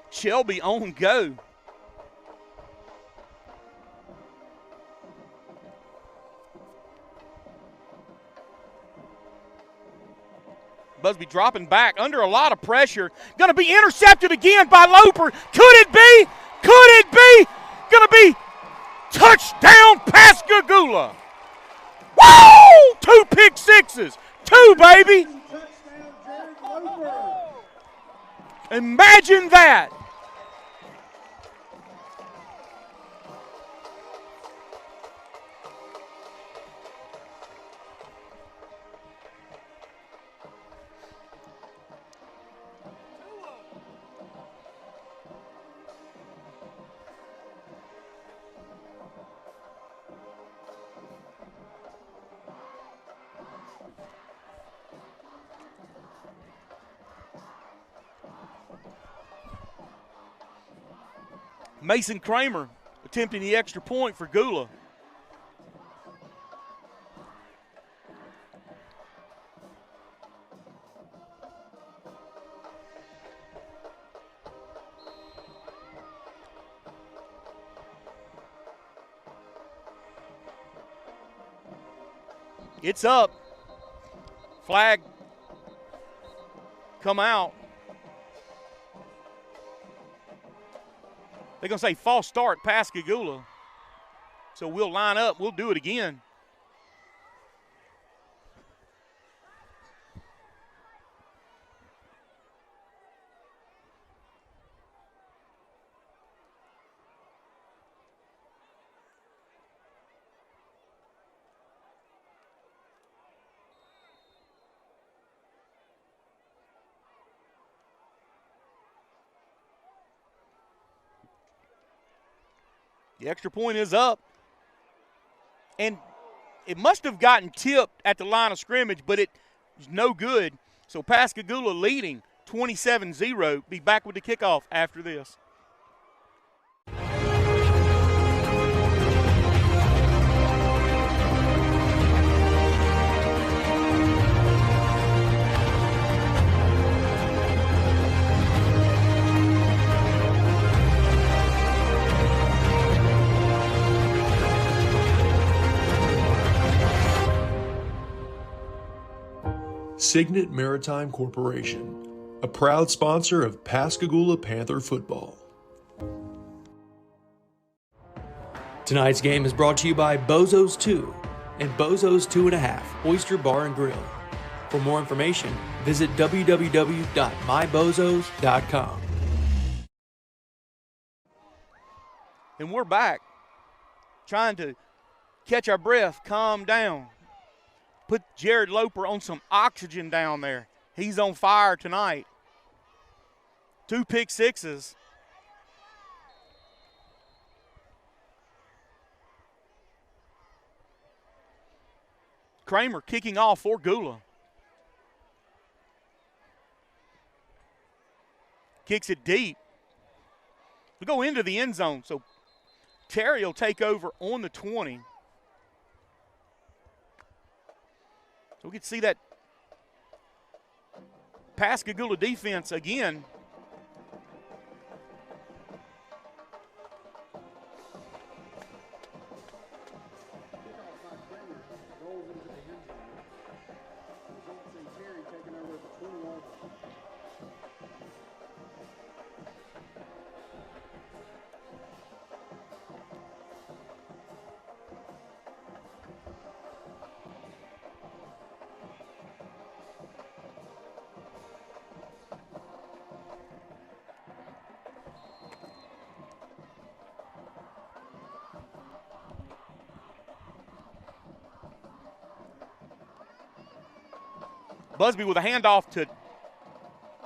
Shelby on go. Busby dropping back under a lot of pressure. Going to be intercepted again by Loper. Could it be? Could it be? Going to be touchdown Pascagoula. Woo! 2 pick sixes. 2, baby. Imagine that. Mason Kramer attempting the extra point for Gula. It's up. Flag come out. They're going to say false start Pascagoula. So we'll line up. We'll do it again. The extra point is up. And it must have gotten tipped at the line of scrimmage, but it was no good. So Pascagoula leading 27-0. Be back with the kickoff after this. Signet Maritime Corporation, a proud sponsor of Pascagoula Panther football. Tonight's game is brought to you by Bozo's 2 and Bozo's 2.5 Oyster Bar and Grill. For more information, visit www.mybozos.com. And we're back, trying to catch our breath, calm down. Put Jared Loper on some oxygen down there. He's on fire tonight. 2 pick sixes. Kramer kicking off for Gula. Kicks it deep. We go into the end zone, so Terry will take over on the 20. So we can see that Pascagoula defense again. Busby with a handoff to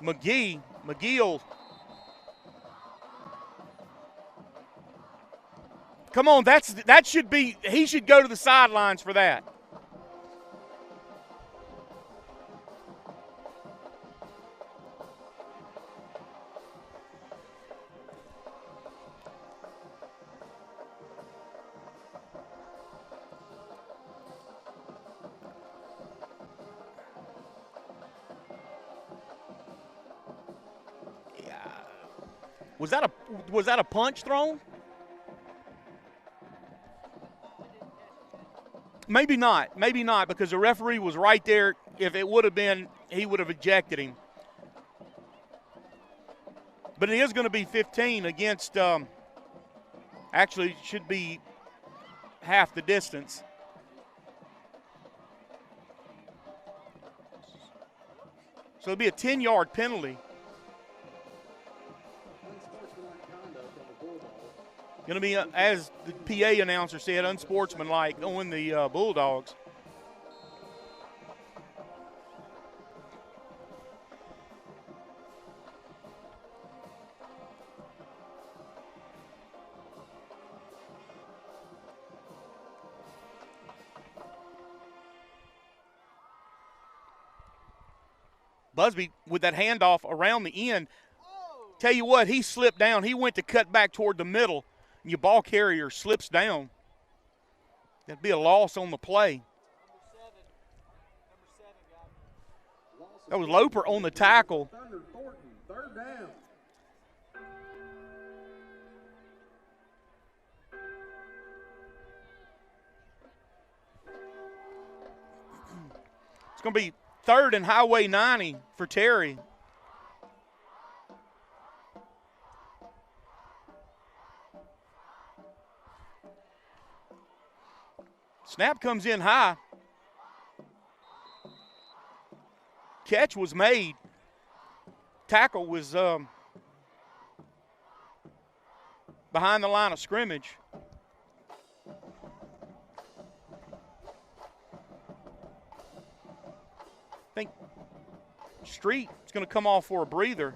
McGee. McGee, come on, that should be, he should go to the sidelines for that. Was that a punch thrown? Maybe not, because the referee was right there. If it would have been, he would have ejected him. But it is going to be 15 against, actually it should be half the distance. So it'll be a 10-yard penalty. Going to be, as the PA announcer said, unsportsmanlike on the Bulldogs. Busby with that handoff around the end. Tell you what, he slipped down. He went to cut back toward the middle. Your ball carrier slips down. That'd be a loss on the play. That was Loper on the tackle. Third down. It's going to be 3rd and Highway 90 for Terry. Snap comes in high. Catch was made. Tackle was behind the line of scrimmage. I think Street is going to come off for a breather.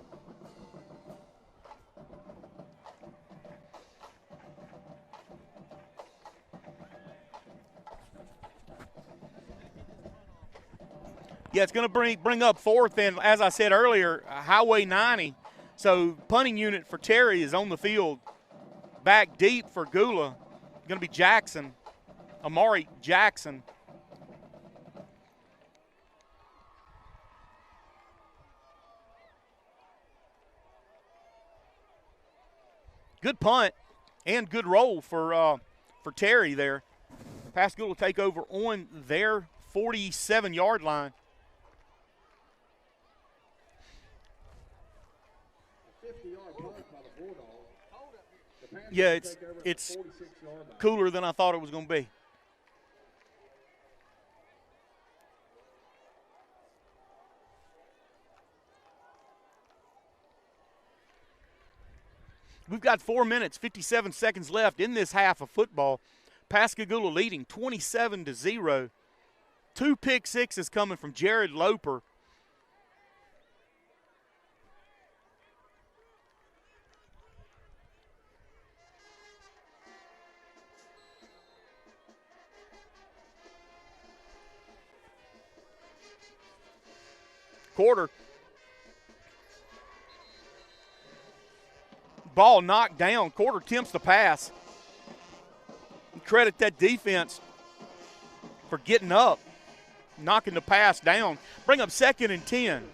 Yeah, it's going to bring up fourth, and as I said earlier, Highway 90. So punting unit for Terry is on the field. Back deep for Gula, going to be Jackson, Amari Jackson. Good punt and good roll for Terry there. Pascagoula will take over on their 47-yard line. Yeah, it's cooler than I thought it was going to be. We've got 4 minutes, 57 seconds left in this half of football. Pascagoula leading 27-0. 2 pick sixes coming from Jared Loper. Quarter. Ball knocked down. Quarter attempts the pass. Credit that defense for getting up, knocking the pass down. Bring up 2nd and 10.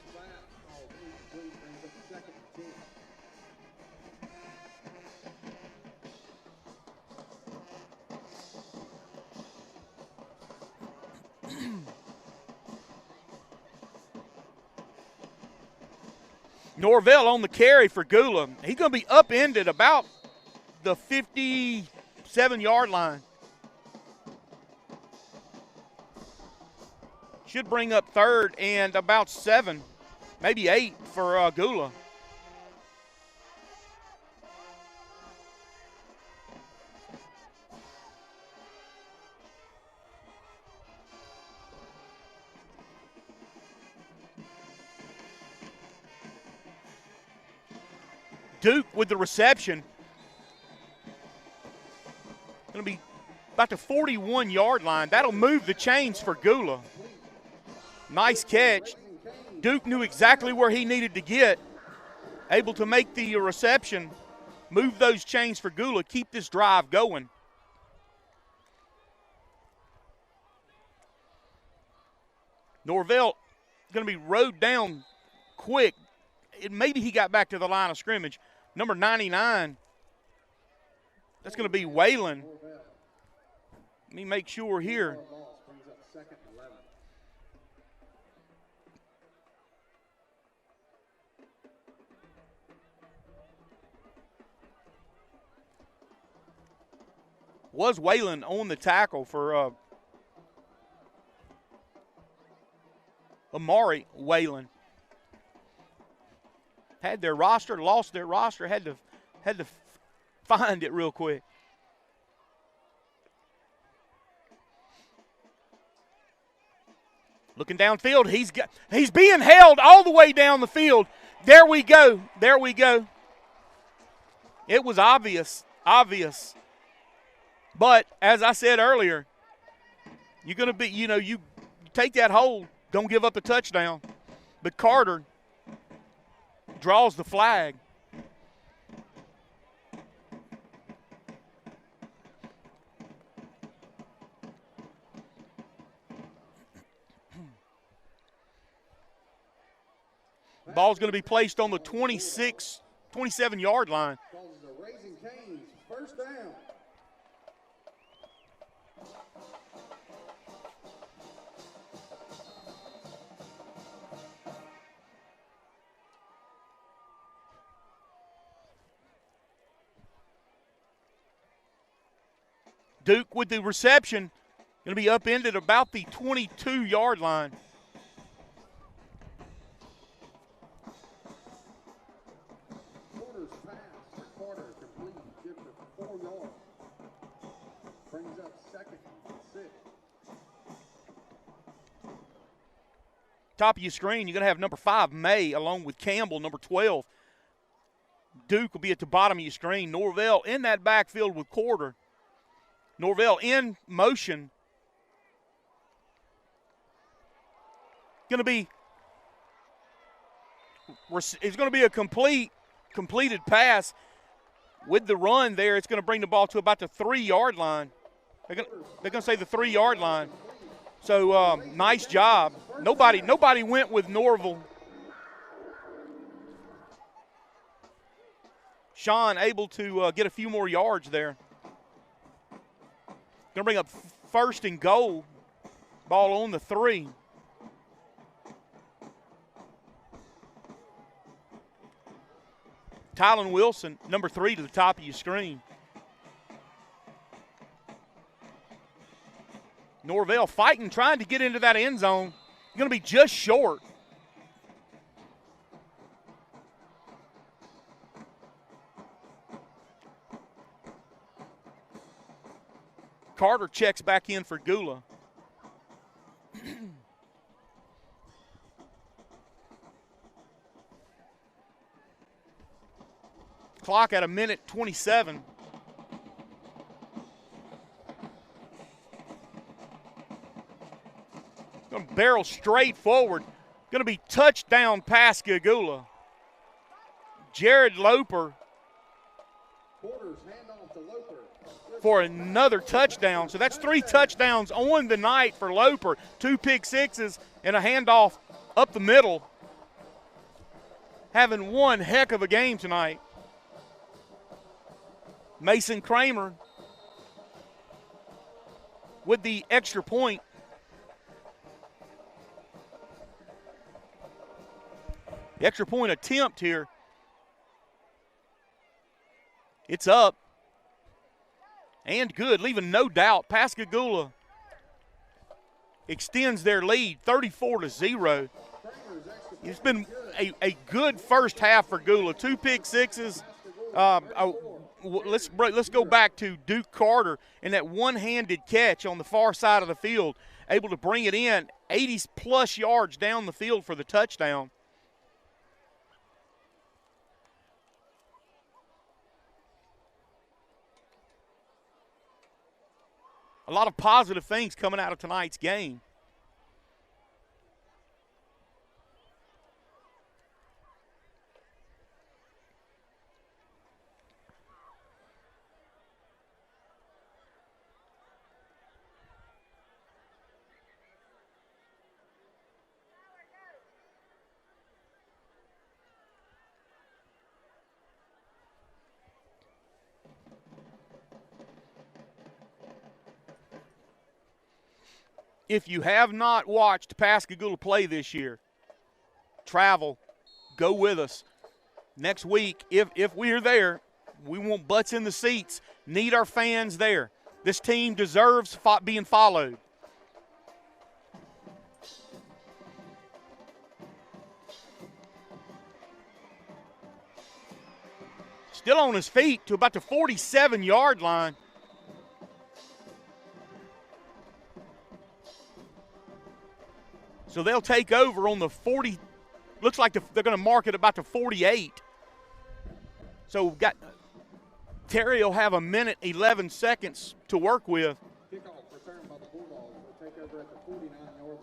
Norvell on the carry for Gula. He's going to be upended about the 57-yard line. Should bring up 3rd and about 7, maybe 8 for Gula. Duke with the reception. Going to be about the 41-yard line. That'll move the chains for Gula. Nice catch. Duke knew exactly where he needed to get. Able to make the reception, move those chains for Gula, keep this drive going. Norvell going to be rode down quick. Maybe he got back to the line of scrimmage. Number 99, that's going to be Waylon. Let me make sure here. Was Waylon on the tackle for Amari Waylon. Had their roster, lost their roster, had to find it real quick. Looking downfield, he's being held all the way down the field. There we go. There we go. It was obvious. But as I said earlier, you're going to be, you take that hold, don't give up a touchdown. But Carter draws the flag. Ball's going to be placed on the 27-yard line. Raising Cane's first down. Duke with the reception, going to be upended about the 22-yard line. Quarter's pass for Carter complete, good for 4 yards. Brings up 2nd and 6. Top of your screen, you're going to have number 5, May, along with Campbell, number 12. Duke will be at the bottom of your screen. Norvell in that backfield with Carter. Norvell in motion. going to be a completed pass. With the run there, it's going to bring the ball to about the 3-yard line. They're going to say the 3-yard line. So nice job. Nobody went with Norville. Sean able to get a few more yards there. Going to bring up 1st and goal. Ball on the 3. Tylen Wilson, number 3 to the top of your screen. Norvell fighting, trying to get into that end zone. Going to be just short. Carter checks back in for Gula. Clock at 1:27. Going to barrel straight forward. Going to be touchdown Pascagoula. Jared Loper for another touchdown. So that's 3 touchdowns on the night for Loper. 2 pick sixes and a handoff up the middle. Having one heck of a game tonight. Mason Kramer with the extra point. The extra point attempt here. It's up and good, leaving no doubt. Pascagoula extends their lead 34-0. It's been a good first half for Gula. 2 pick sixes. Let's go back to Duke Carter and that one-handed catch on the far side of the field, able to bring it in 80-plus yards down the field for the touchdown. A lot of positive things coming out of tonight's game. If you have not watched Pascagoula play this year, travel, go with us. Next week, if we're there, we want butts in the seats, need our fans there. This team deserves being followed. Still on his feet to about the 47-yard line. So they'll take over on the 40. Looks like they're going to mark it about the 48. So we've got Terry will have 1:11 to work with. Kickoff returned by the Bulldogs. Will take over at the 49-yard line.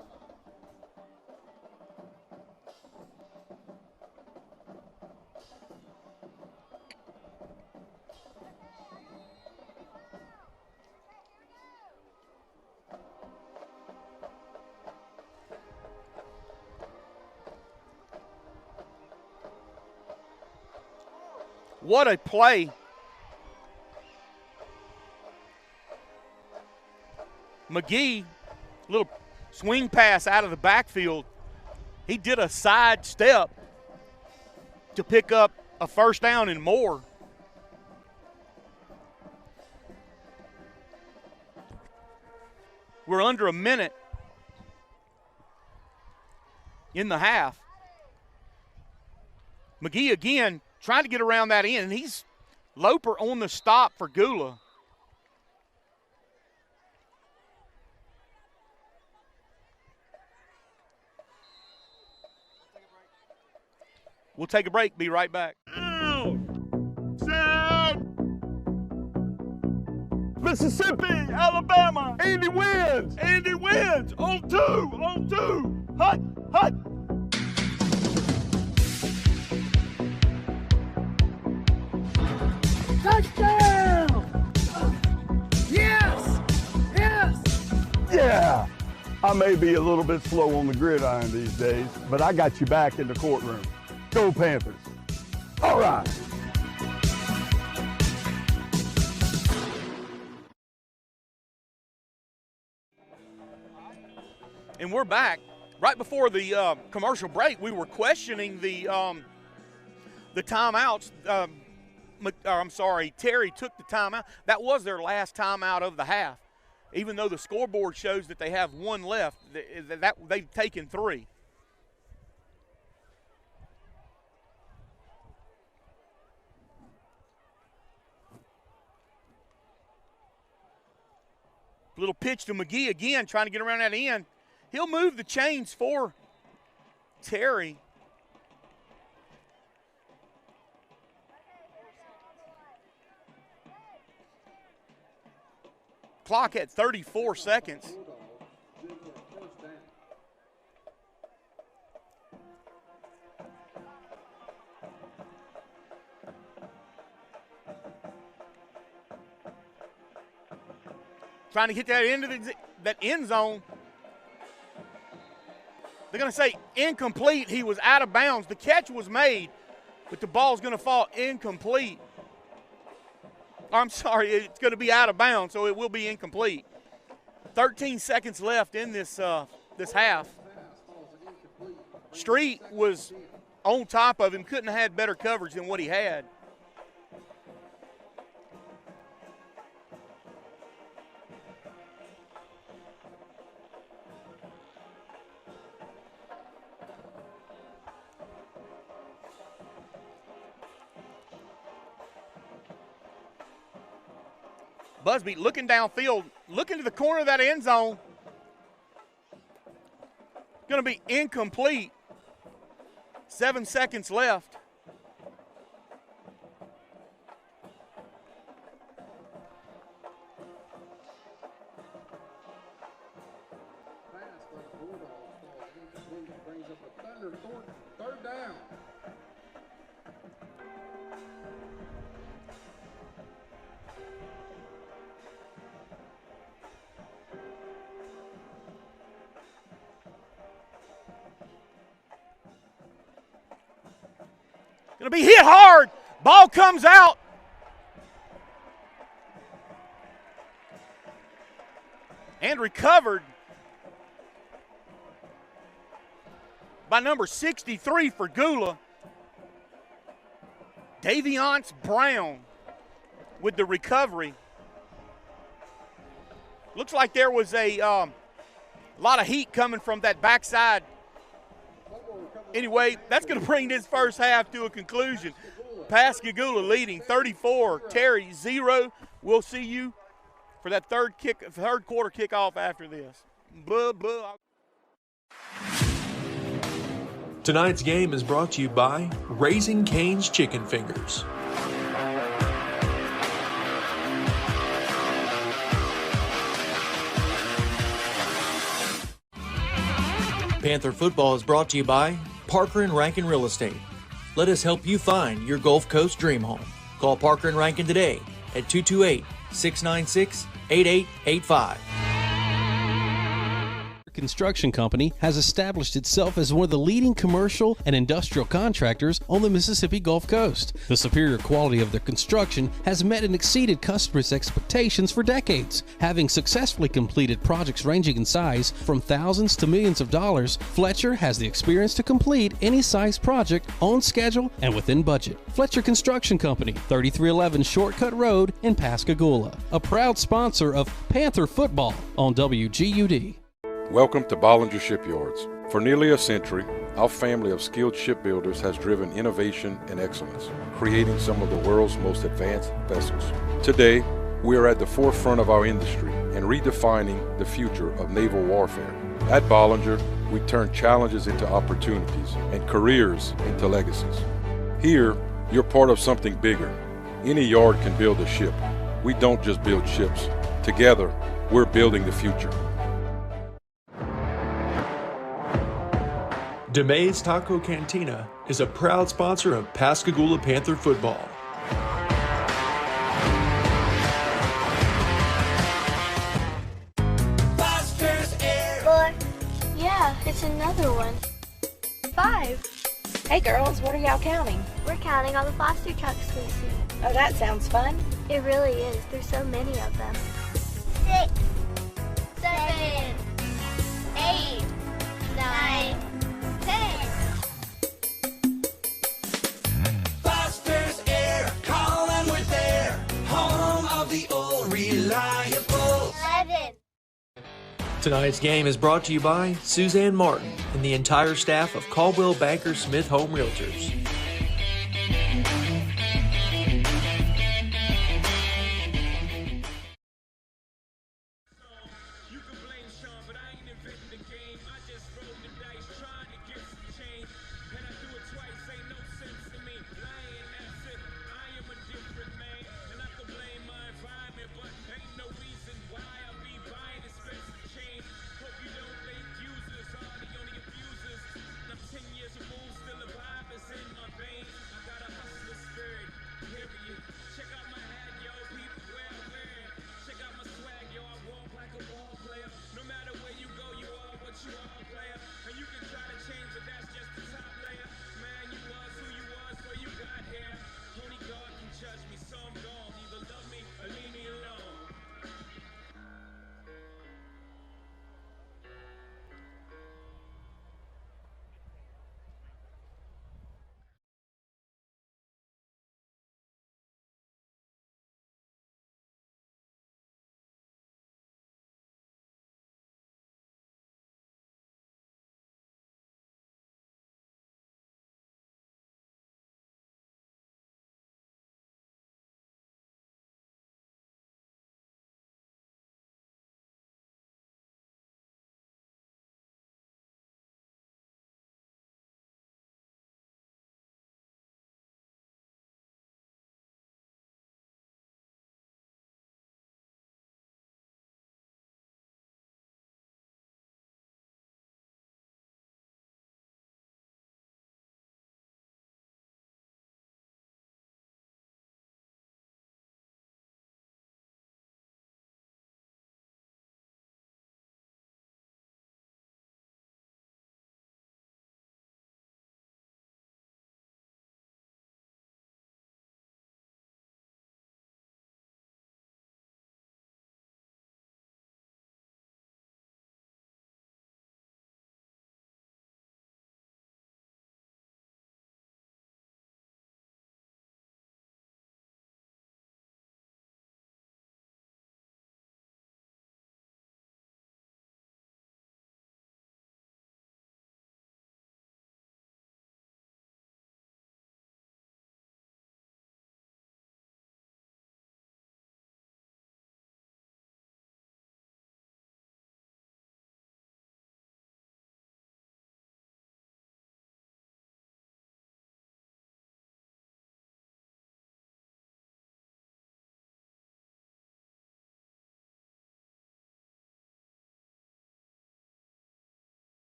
What a play. McGee, little swing pass out of the backfield. He did a side step to pick up a first down and more. We're under a minute in the half. McGee again trying to get around that end, and he's Loper on the stop for Gula. We'll take a break, be right back. Mississippi, Alabama, Andy wins. Andy wins on 2. Hut! Hut! Touchdown! Yes! Yes! Yeah! I may be a little bit slow on the gridiron these days, but I got you back in the courtroom. Go Panthers! All right! And we're back. Right before the commercial break, we were questioning the timeouts. I'm sorry, Terry took the timeout. That was their last timeout of the half. Even though the scoreboard shows that they have one left, that they've taken 3. Little pitch to McGee again, trying to get around that end. He'll move the chains for Terry. Clock at 34 seconds. Trying to get that into that end zone. They're going to say incomplete. He was out of bounds. The catch was made, but the ball's going to fall incomplete. I'm sorry, it's going to be out of bounds, so it will be incomplete. 13 seconds left in this half. Street was on top of him, couldn't have had better coverage than what he had. Busby looking downfield, looking to the corner of that end zone. Going to be incomplete. 7 seconds left. Pass by the Bulldogs falls incomplete, brings up a Thunder third down. Going to be hit hard. Ball comes out. And recovered by number 63 for Gula. Daviance Brown with the recovery. Looks like there was a lot of heat coming from that backside. Anyway, that's going to bring this first half to a conclusion. Pascagoula leading 34, Terry 0. We'll see you for that third quarter kickoff after this. Blah, blah. Tonight's game is brought to you by Raising Cane's Chicken Fingers. Panther football is brought to you by Parker & Rankin Real Estate. Let us help you find your Gulf Coast dream home. Call Parker & Rankin today at 228-696-8885. Construction Company has established itself as one of the leading commercial and industrial contractors on the Mississippi Gulf Coast. The superior quality of their construction has met and exceeded customers' expectations for decades. Having successfully completed projects ranging in size from thousands to millions of dollars, Fletcher has the experience to complete any size project on schedule and within budget. Fletcher Construction Company, 3311 Shortcut Road in Pascagoula, a proud sponsor of Panther football on WGUD. Welcome to Bollinger Shipyards. For nearly a century, our family of skilled shipbuilders has driven innovation and excellence, creating some of the world's most advanced vessels. Today, we are at the forefront of our industry and redefining the future of naval warfare. At Bollinger, we turn challenges into opportunities and careers into legacies. Here, you're part of something bigger. Any yard can build a ship. We don't just build ships. Together, we're building the future. DeMay's Taco Cantina is a proud sponsor of Pascagoula Panther football. Buster's Air. 4. Yeah, it's another one. 5. Hey girls, what are y'all counting? We're counting all the foster trucks we see. Oh, that sounds fun. It really is. There's so many of them. 6, 7, 8, 9, 10. Buster's Air. Call and we're there. Home of the old reliable. 11. Tonight's game is brought to you by Suzanne Martin and the entire staff of Caldwell Banker Smith Home Realtors.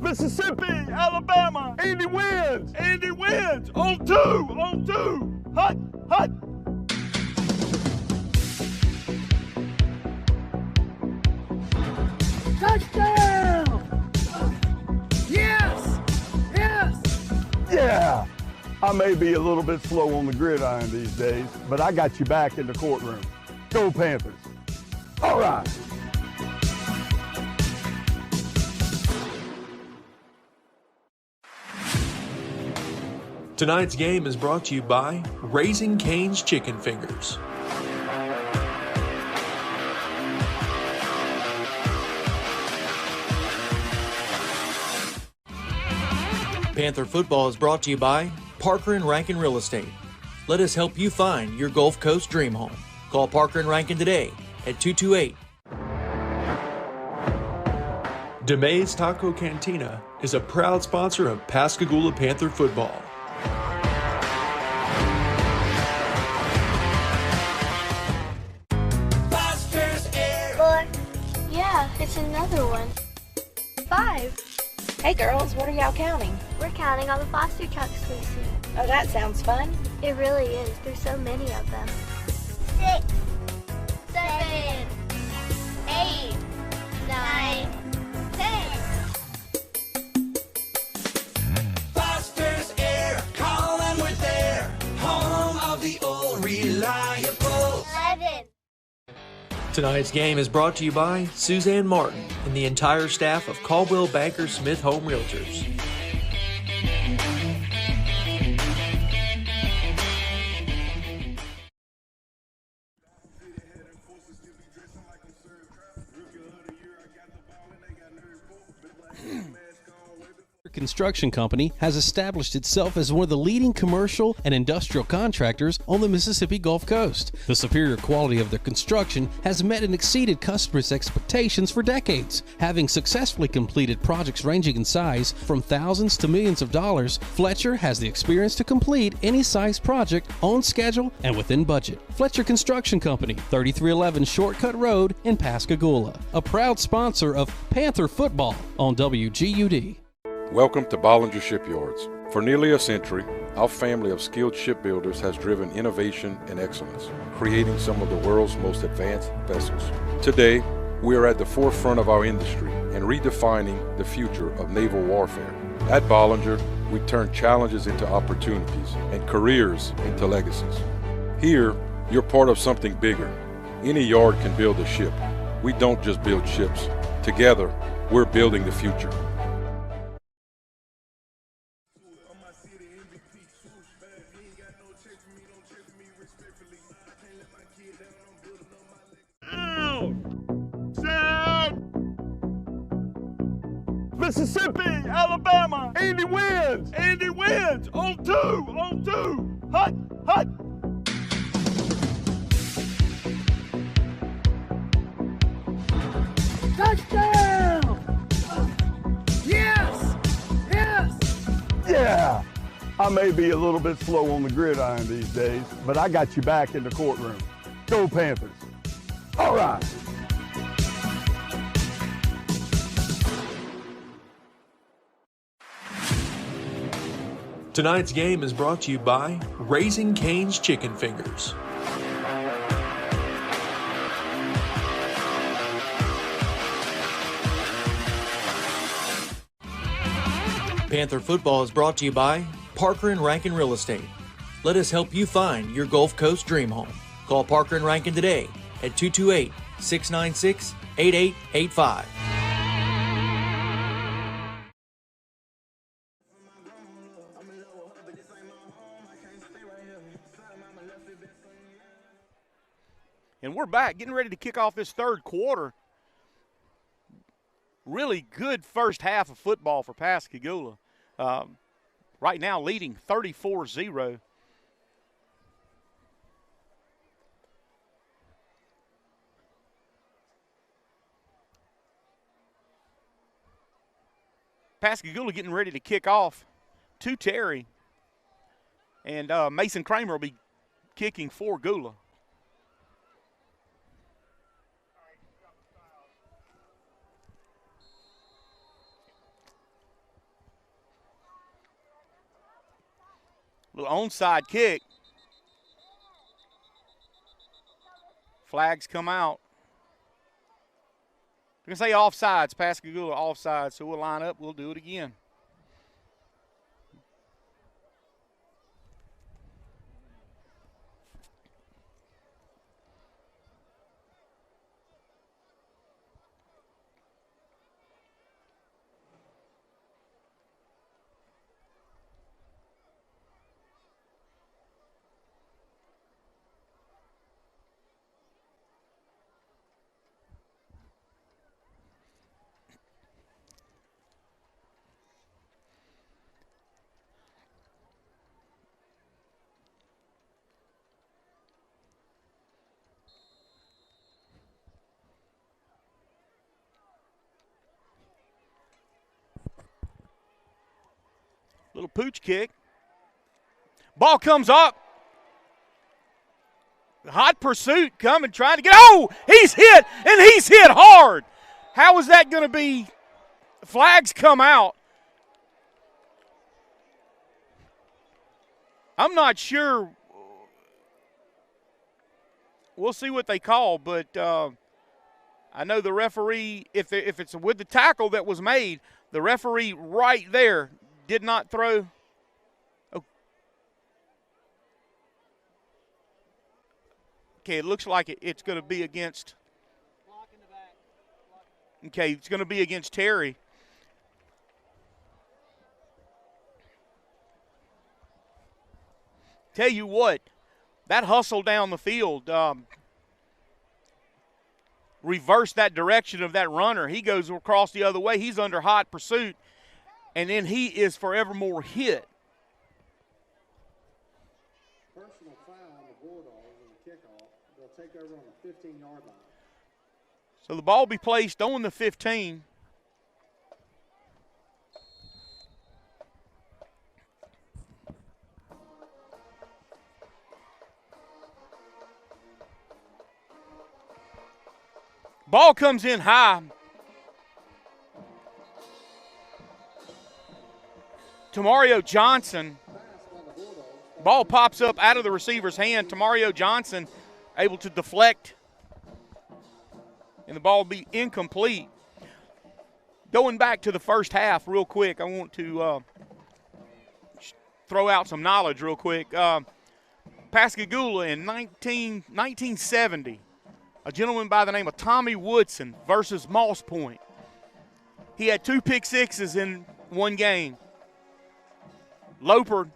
Mississippi, Alabama, Andy wins. Andy wins. On two. Hut. Touchdown! Yes! Yeah. I may be a little bit slow on the gridiron these days, but I got you back in the courtroom. Go Panthers. All right. Tonight's game is brought to you by Raising Cane's Chicken Fingers. Panther football is brought to you by Parker and Rankin Real Estate. Let us help you find your Gulf Coast dream home. Call Parker and Rankin today at 228. DeMay's Taco Cantina is a proud sponsor of Pascagoula Panther football. Yeah, it's another one. 5. Hey girls, what are y'all counting? We're counting all the foster trucks we see. Oh, that sounds fun. It really is. There's so many of them. 6, 7, 8, 9, 10. Foster's Air, call and we're there. Home of the old reliable. 11. Tonight's game is brought to you by Suzanne Martin and the entire staff of Caldwell Banker Smith Home Realtors. Construction Company has established itself as one of the leading commercial and industrial contractors on the Mississippi Gulf Coast. The superior quality of their construction has met and exceeded customers' expectations for decades. Having successfully completed projects ranging in size from thousands to millions of dollars, Fletcher has the experience to complete any size project on schedule and within budget. Fletcher Construction Company, 3311 Shortcut Road in Pascagoula, a proud sponsor of Panther football on WGUD. Welcome to Bollinger Shipyards. For nearly a century, our family of skilled shipbuilders has driven innovation and excellence, creating some of the world's most advanced vessels. Today, we are at the forefront of our industry and redefining the future of naval warfare. At Bollinger, we turn challenges into opportunities and careers into legacies. Here, you're part of something bigger. Any yard can build a ship. We don't just build ships. Together, we're building the future. Mississippi, Alabama, Andy wins. Andy wins. On two. Hut. Touchdown! Yes! Yeah. I may be a little bit slow on the gridiron these days, but I got you back in the courtroom. Go Panthers. All right. Tonight's game is brought to you by Raising Cane's Chicken Fingers. Panther football is brought to you by Parker and Rankin Real Estate. Let us help you find your Gulf Coast dream home. Call Parker and Rankin today at 228-696-8885. And we're back, getting ready to kick off this third quarter. Really good first half of football for Pascagoula. Right now leading 34-0. Pascagoula getting ready to kick off to Terry. And Mason Kramer will be kicking for Gula. Little onside kick. Flags come out. We're going to say offsides, Pascagoula offsides, so we'll line up. We'll do it again. Little pooch kick. Ball comes up. Hot pursuit coming, trying to get. Oh, he's hit, and he's hit hard. How is that going to be? Flags come out. I'm not sure. We'll see what they call, but I know the referee, if it's with the tackle that was made, the referee right there did not throw. Oh. Okay, it looks like it's going to be against. Okay, it's going to be against Terry. Tell you what, that hustle down the field reversed that direction of that runner. He goes across the other way. He's under hot pursuit. And then he is forevermore hit. Personal foul on the Bulldogs on the kickoff. They'll take over on the 15-yard line. So the ball will be placed on the 15. Ball comes in high. Tamario Johnson. Ball pops up out of the receiver's hand. Tamario Johnson able to deflect. And the ball will be incomplete. Going back to the first half real quick, I want to throw out some knowledge real quick. Pascagoula in 1970, a gentleman by the name of Tommy Woodson versus Moss Point. He had 2 pick sixes in one game. Loper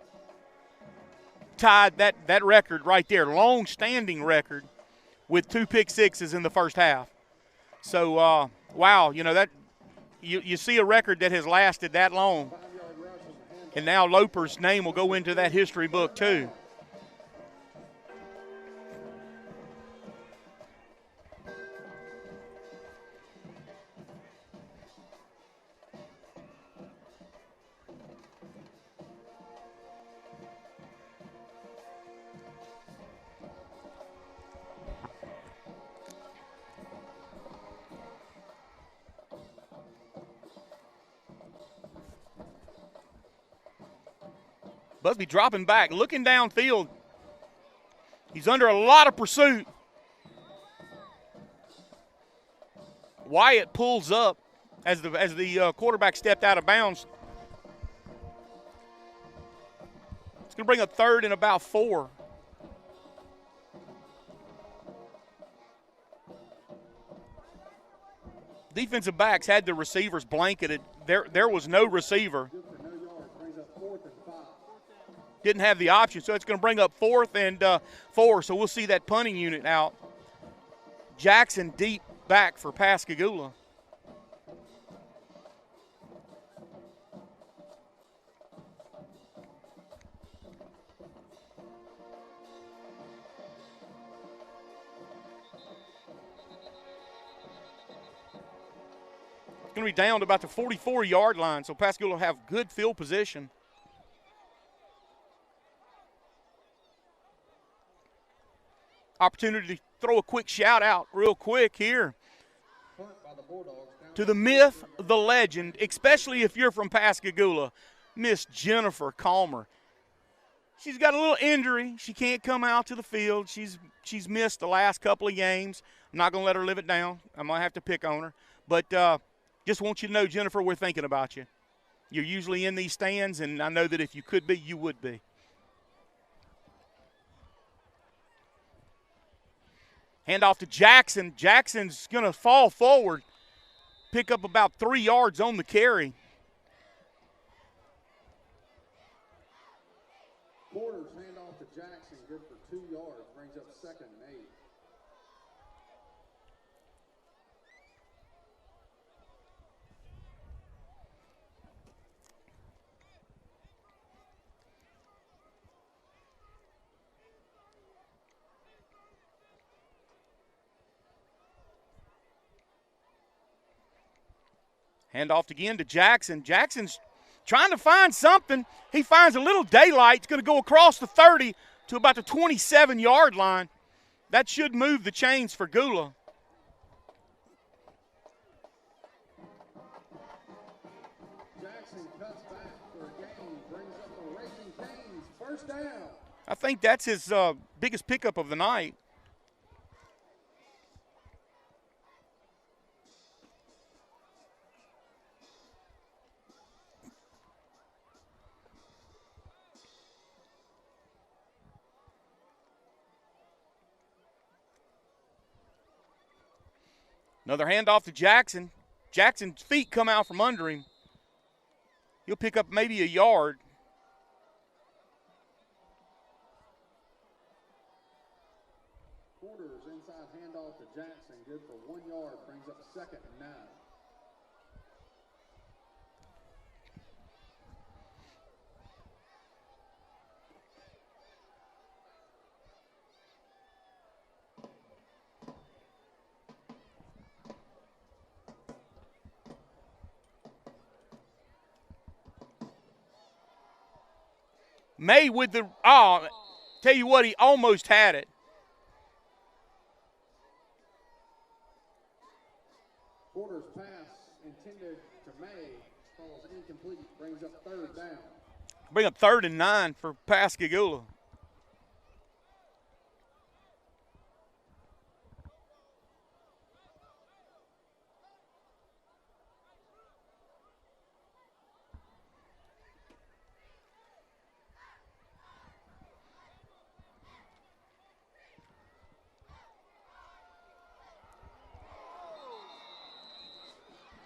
tied that record right there, long-standing record, with 2 pick sixes in the first half. So, wow, you know, that you see a record that has lasted that long. And now Loper's name will go into that history book too. Busby dropping back, looking downfield. He's under a lot of pursuit. Wyatt pulls up as the quarterback stepped out of bounds. It's going to bring up 3rd and about 4. Defensive backs had the receivers blanketed. There was no receiver. Didn't have the option, so it's going to bring up 4th and 4. So we'll see that punting unit out. Jackson deep back for Pascagoula. It's going to be down to about the 44-yard line, so Pascagoula will have good field position. Opportunity to throw a quick shout out real quick here to the myth, the legend, especially if you're from Pascagoula, Miss Jennifer Calmer. she's got a little injury. She can't come out to the field. She's missed the last couple of games. I'm not going to let her live it down. I'm going to have to pick on her. But just want you to know, Jennifer, we're thinking about you. You're usually in these stands, and I know that if you could be, you would be. Hand off to Jackson. Jackson's going to fall forward, pick up about 3 yards on the carry. Quarters hand off to Jackson, good for 2 yards, brings up 2nd and 8. Hand off again to Jackson. Jackson's trying to find something. He finds a little daylight. It's going to go across the 30 to about the 27-yard line. That should move the chains for Gula. Jackson cuts back for a gain, brings up the Raging Canes, 1st down. I think that's his biggest pickup of the night. Another handoff to Jackson. Jackson's feet come out from under him. He'll pick up maybe a yard. Quarters inside handoff to Jackson, good for 1 yard, brings up 2nd and 9. May with the, tell you what, he almost had it. Quarters pass intended to May, falls incomplete, brings up 3rd down. Bring up 3rd and 9 for Pascagoula.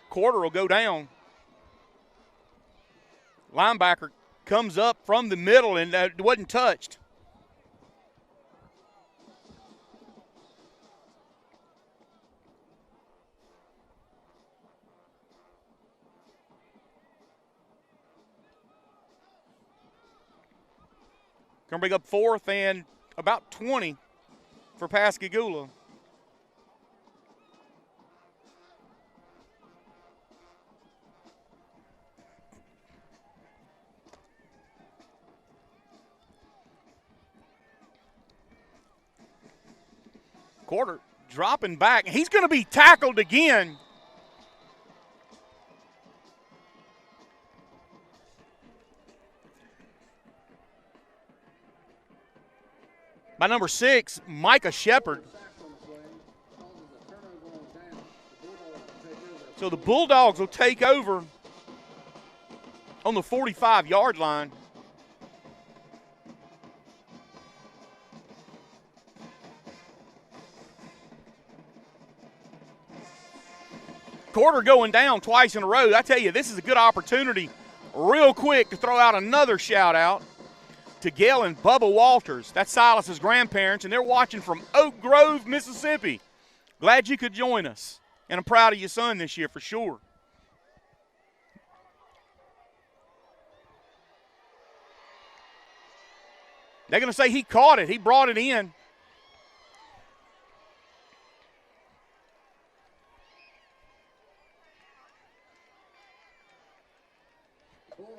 Quarter will go down. Linebacker comes up from the middle and wasn't touched. Going to bring up 4th and about 20 for Pascagoula. Quarter dropping back. He's going to be tackled again. By number 6, Micah Shepard. So the Bulldogs will take over on the 45-yard line. Quarter going down twice in a row. I tell you, this is a good opportunity real quick to throw out another shout out to Gail and Bubba Walters. That's Silas's grandparents, and they're watching from Oak Grove, Mississippi. Glad you could join us, and I'm proud of your son this year for sure. They're going to say he caught it. He brought it in.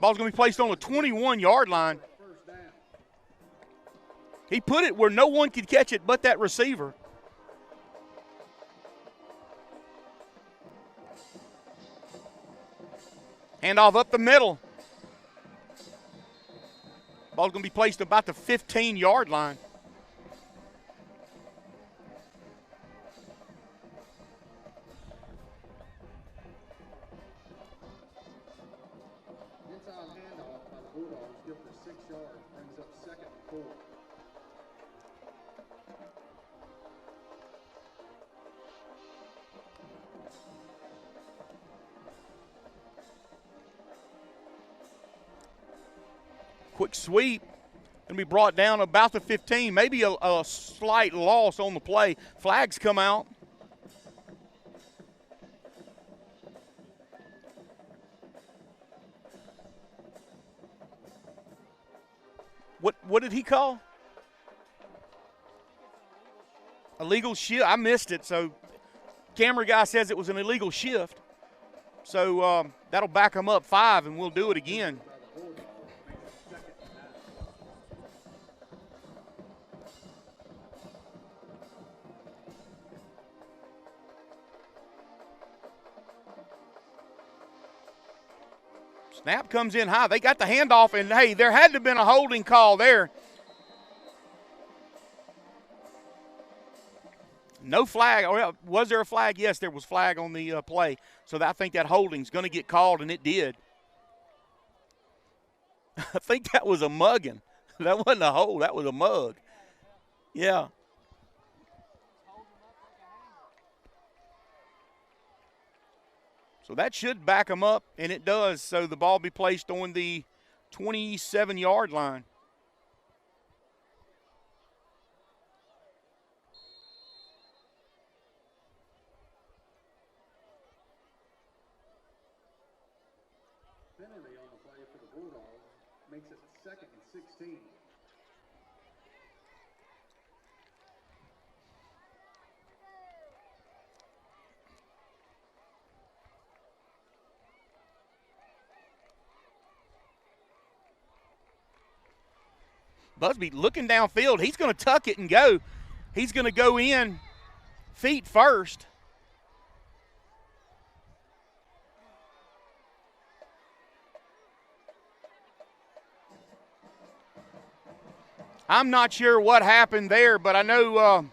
Ball's going to be placed on the 21-yard line. He put it where no one could catch it but that receiver. Handoff up the middle. Ball's going to be placed about the 15-yard line. Inside handoff by the Bulldogs, good for 6 yards, brings up 2nd and 4. Quick sweep. Going to be brought down about the 15. Maybe a slight loss on the play. Flags come out. What did he call? Illegal shift. I missed it, so camera guy says it was an illegal shift. So that'll back him up 5, and we'll do it again. Snap comes in high. They got the handoff, and, hey, there had to have been a holding call there. No flag. Or was there a flag? Yes, there was flag on the play. So I think that holding's going to get called, and it did. I think that was a mugging. That wasn't a hold. That was a mug. Yeah. So that should back them up, and it does. So the ball be placed on the 27-yard line. Penalty on the play for the Bulldogs makes it 2nd and 16. Busby looking downfield. He's going to tuck it and go. He's going to go in feet first. I'm not sure what happened there, but I know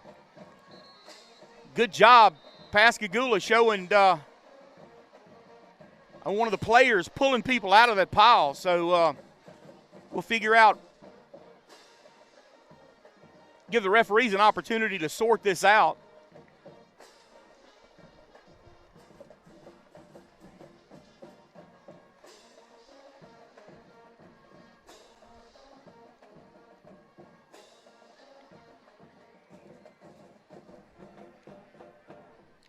good job, Pascagoula, showing one of the players pulling people out of that pile. So we'll figure out, give the referees an opportunity to sort this out.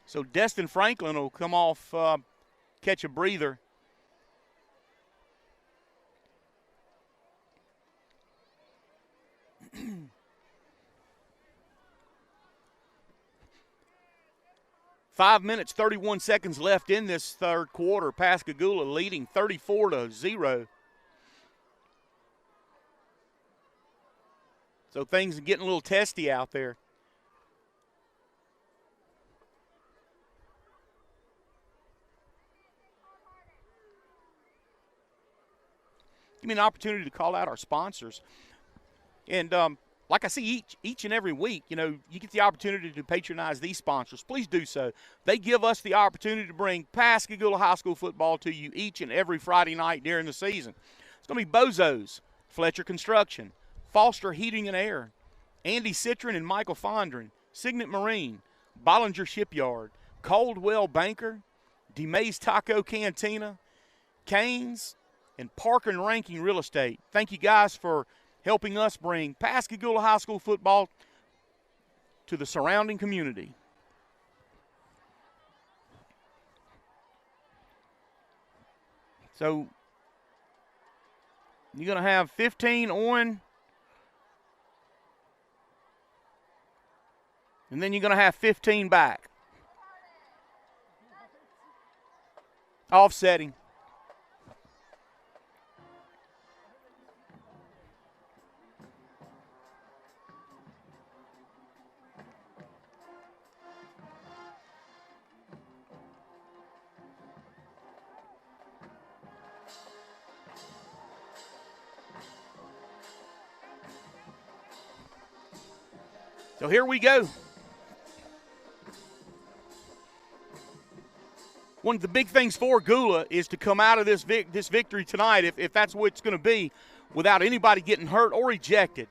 So Destin Franklin will come off, catch a breather. Five minutes, 31 seconds left in this third quarter. Pascagoula leading 34-0. So things are getting a little testy out there. Give me an opportunity to call out our sponsors. And like I see each and every week, you know, you get the opportunity to patronize these sponsors. Please do so. They give us the opportunity to bring Pascagoula High School football to you each and every Friday night during the season. It's going to be Bozo's, Fletcher Construction, Foster Heating and Air, Andy Citron and Michael Fondren, Signet Marine, Bollinger Shipyard, Coldwell Banker, DeMays Taco Cantina, Canes, and Parker and Ranking Real Estate. Thank you guys for helping us bring Pascagoula High School football to the surrounding community. So you're going to have 15 on, and then you're going to have 15 back. Offsetting. So here we go. One of the big things for Gula is to come out of this victory tonight, if that's what it's going to be, without anybody getting hurt or ejected.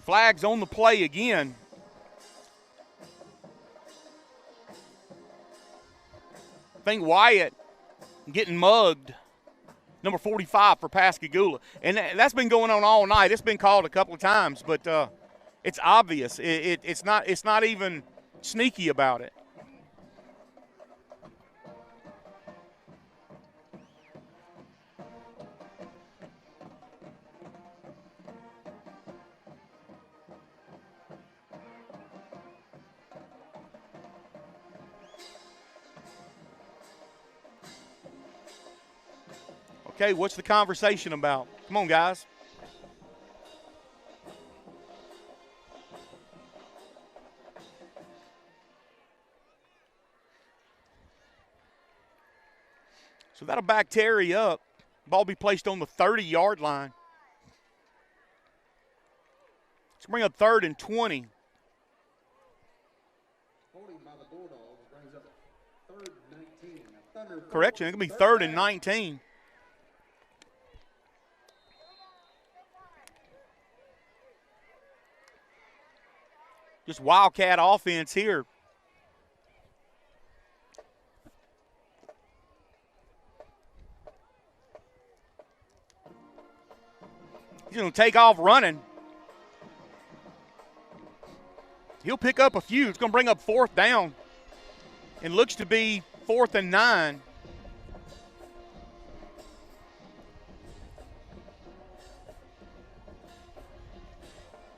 Flags on the play again. I think Wyatt getting mugged. Number 45 for Pascagoula. And that's been going on all night. It's been called a couple of times, but it's obvious. It's not even sneaky about it. Okay, what's the conversation about? Come on, guys. So that'll back Terry up. Ball be placed on the 30-yard line. Let's bring up 3rd and 20. Holding by the Bulldogs brings up 3rd and 19. Correction, it's going to be 3rd and 19. Just Wildcat offense here. He's going to take off running. He'll pick up a few. It's going to bring up 4th down. And looks to be 4th and 9.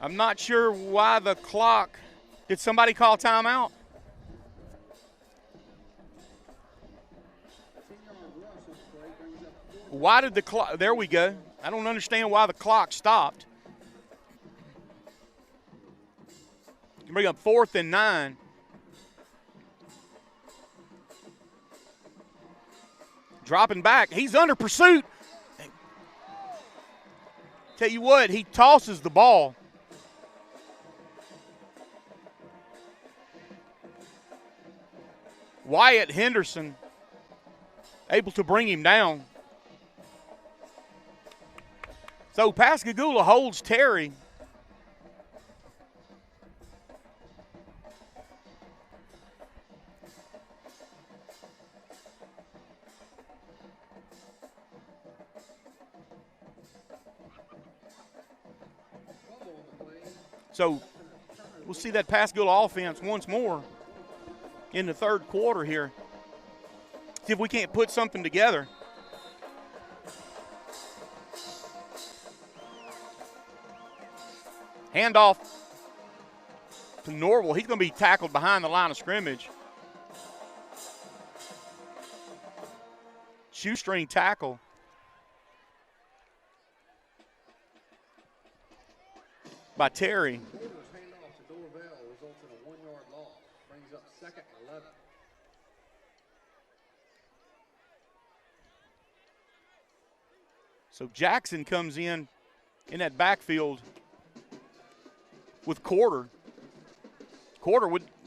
I'm not sure why the clock. Did somebody call timeout? Why did the clock? There we go. I don't understand why the clock stopped. You bring up 4th and 9. Dropping back. He's under pursuit. Tell you what, he tosses the ball. Wyatt Henderson able to bring him down. So Pascagoula holds Terry. So we'll see that Pascagoula offense once more in the 3rd quarter here. See if we can't put something together. Handoff to Norval. He's going to be tackled behind the line of scrimmage. Shoestring tackle. By Terry. So Jackson comes in that backfield with Quarter.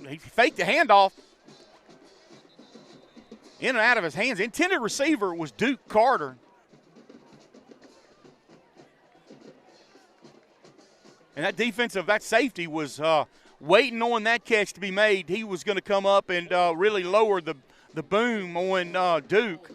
He faked the handoff. In and out of his hands. Intended receiver was Duke Carter. And that safety was waiting on that catch to be made. He was going to come up and really lower the boom on Duke.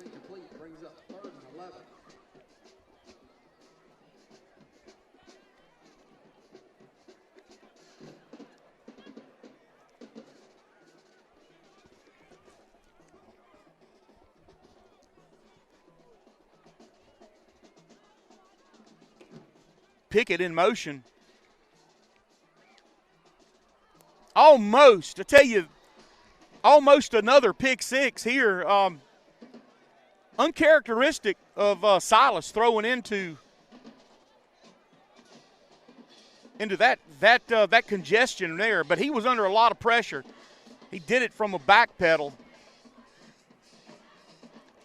Pickett in motion. Almost, I tell you, almost another pick six here. Uncharacteristic of Silas throwing into that congestion there, but he was under a lot of pressure. He did it from a back pedal.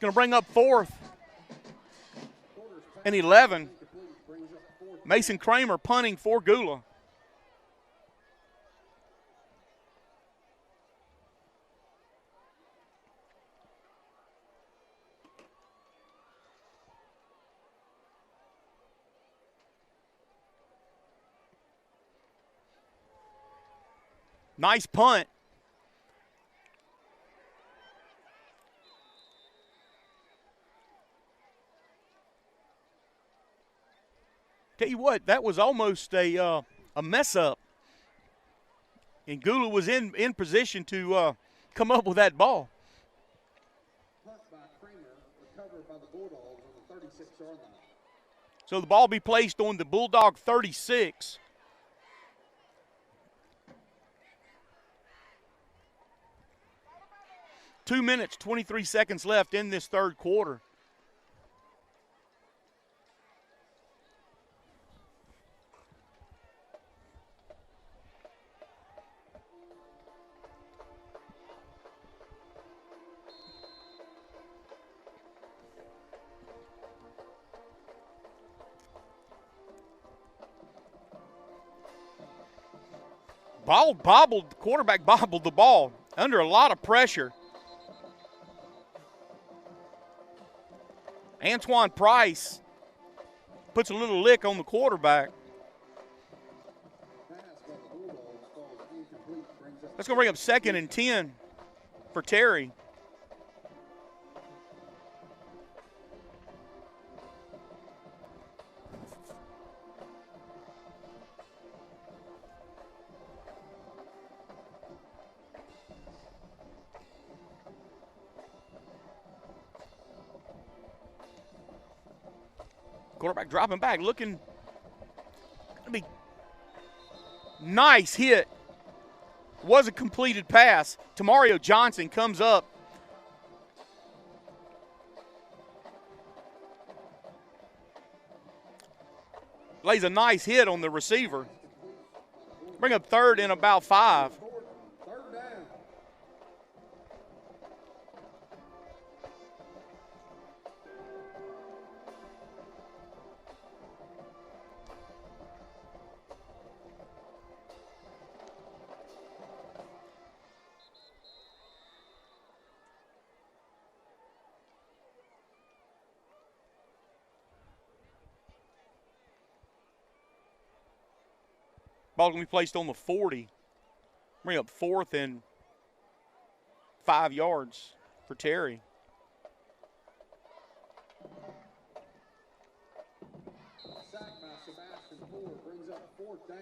Going to bring up 4th and 11. Mason Kramer punting for Gula. Nice punt. Tell you what, that was almost a mess up. And Gula was in position to come up with that ball. Punt by Kramer, recovered by the Bulldogs on the 36-yard line. So the ball be placed on the Bulldog 36. Two minutes, 23 seconds left in this third quarter. Quarterback bobbled the ball under a lot of pressure. Antoine Price puts a little lick on the quarterback. That's going to bring up 2nd and 10 for Terry. Quarterback dropping back, looking to be nice hit. Was a completed pass. Tamario Johnson comes up. Lays a nice hit on the receiver. Bring up 3rd and about 5. Third down. Ball going to be placed on the 40. Bring up 4th and 5 yards for Terry. Sack by Sebastian Ford brings up 4th down.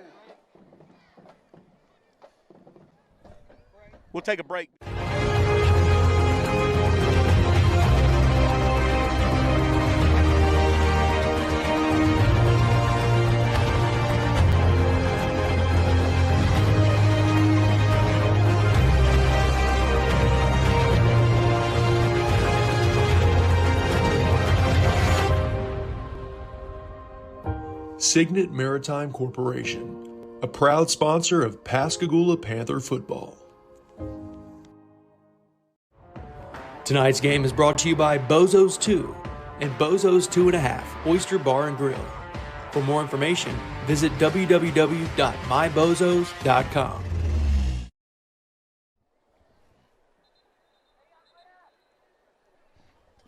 We'll take a break. Signet Maritime Corporation, a proud sponsor of Pascagoula Panther football. Tonight's game is brought to you by Bozo's 2 and Bozo's 2.5 Oyster Bar and Grill. For more information, visit www.mybozos.com.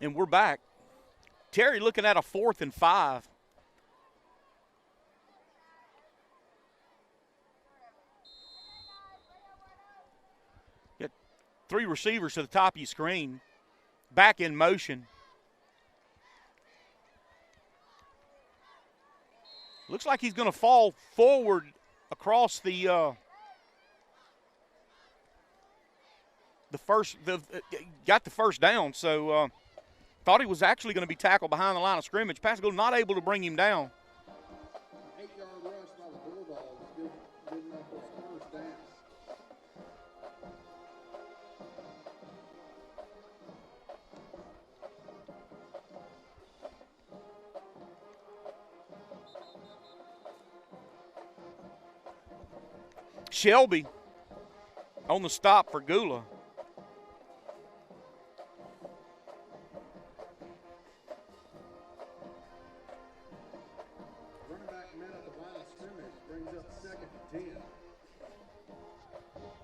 And we're back. Terry looking at a 4th and 5. Got 3 receivers to the top of your screen. Back in motion. Looks like he's going to fall forward across the got the first down, so thought he was actually going to be tackled behind the line of scrimmage. Pascagoula not able to bring him down. 8-yard rush by the Bulldogs. Good enough for a first down. Shelby on the stop for Gula.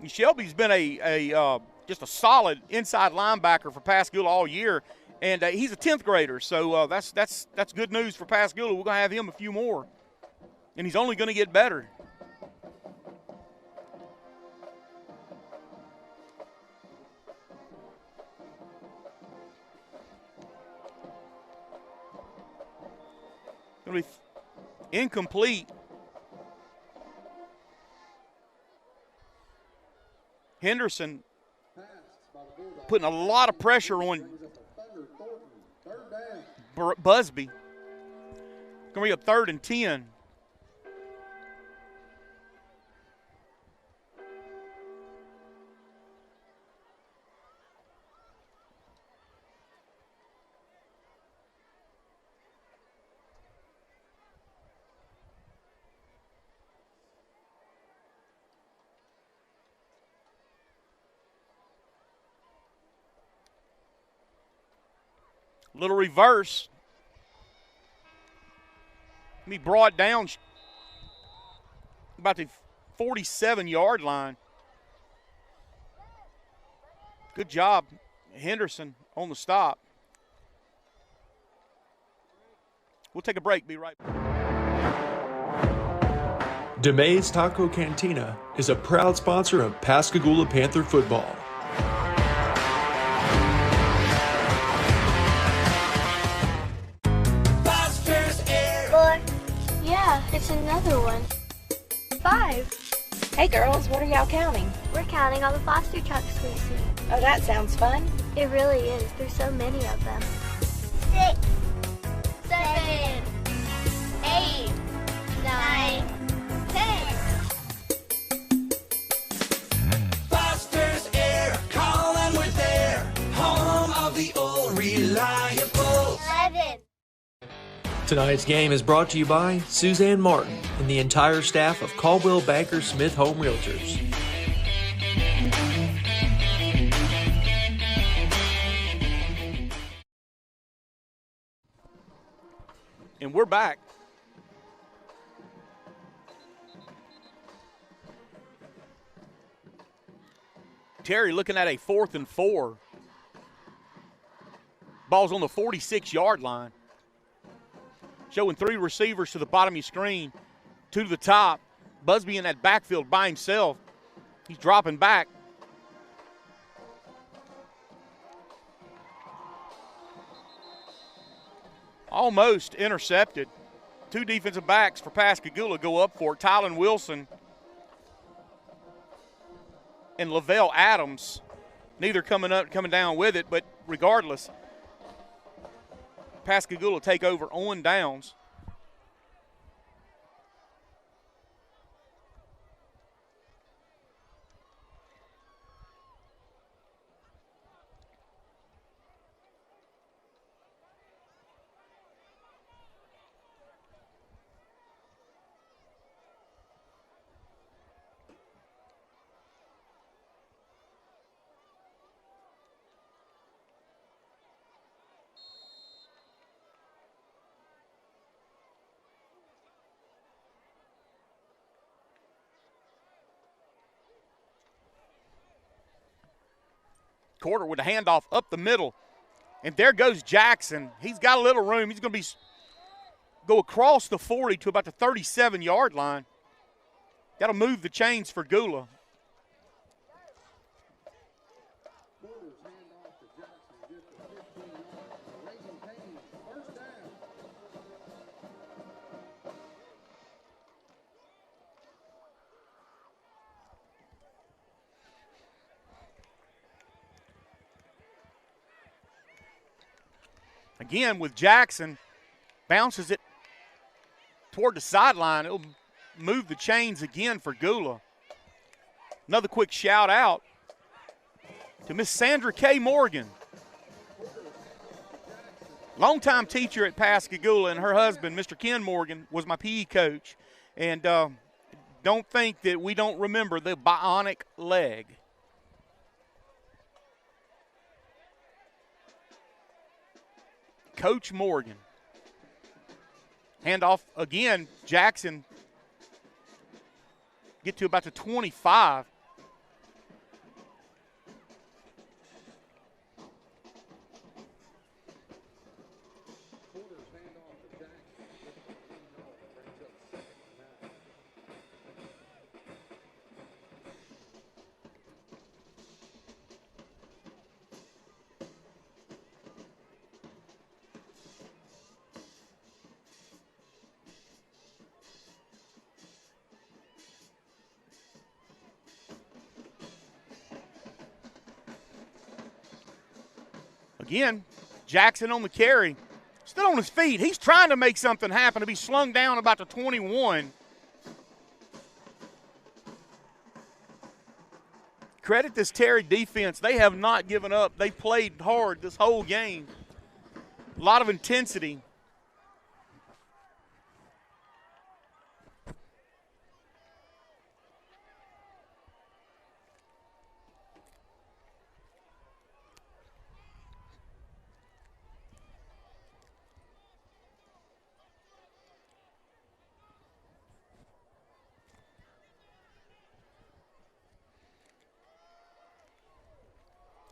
Shelby's been just a solid inside linebacker for Pascagoula all year, and he's a 10th grader, so that's good news for Pascagoula. We're going to have him a few more, and he's only going to get better. Going to be incomplete. Henderson putting a lot of pressure on Busby. Going to be a 3rd and 10. Little reverse. He brought down about the 47-yard line. Good job, Henderson, on the stop. We'll take a break. Be right back. DeMay's Taco Cantina is a proud sponsor of Pascagoula Panther football. Yeah, it's another one. 5. Hey girls, what are y'all counting? We're counting all the foster trucks we see. Oh, that sounds fun. It really is. There's so many of them. 6, 7, 8, 9, 10. Foster's Air, call and we're there. Home of the old reliable. 11. Tonight's game is brought to you by Suzanne Martin and the entire staff of Caldwell Banker Smith Home Realtors. And we're back. Terry looking at a 4th and 4. Ball's on the 46-yard line. Showing 3 receivers to the bottom of your screen, 2 to the top. Busby in that backfield by himself. He's dropping back. Almost intercepted. 2 defensive backs for Pascagoula go up for it. Tylen Wilson and Lavelle Adams. Neither coming down with it, but regardless, Pascagoula take over on downs. Quarter with a handoff up the middle. And there goes Jackson. He's got a little room. He's going to go across the 40 to about the 37-yard line. That'll move the chains for Gula. Again with Jackson, bounces it toward the sideline. It'll move the chains again for Gula. Another quick shout out to Miss Sandra K. Morgan, longtime teacher at Pascagoula, and her husband, Mr. Ken Morgan, was my PE coach. And don't think that we don't remember the bionic leg. Coach Morgan. Handoff again. Jackson get to about the 25. Again, Jackson on the carry. Still on his feet. He's trying to make something happen to be slung down about the 21. Credit this Terry defense. They have not given up. They've played hard this whole game. A lot of intensity.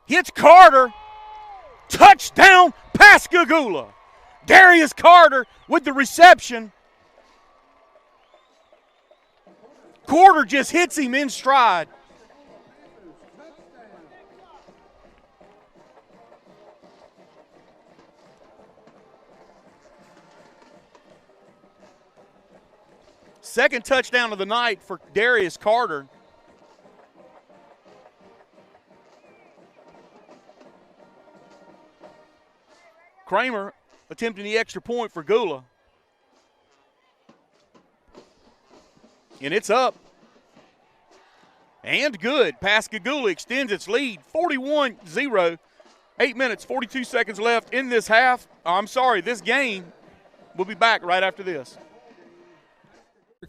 Hits Carter. Touchdown, Pascagoula. Darius Carter with the reception. Carter just hits him in stride. Second touchdown of the night for Darius Carter. Kramer attempting the extra point for Gula. And it's up. And good. Pascagoula extends its lead, 41-0. 8 minutes, 42 seconds left in this half. This game. We'll be back right after this.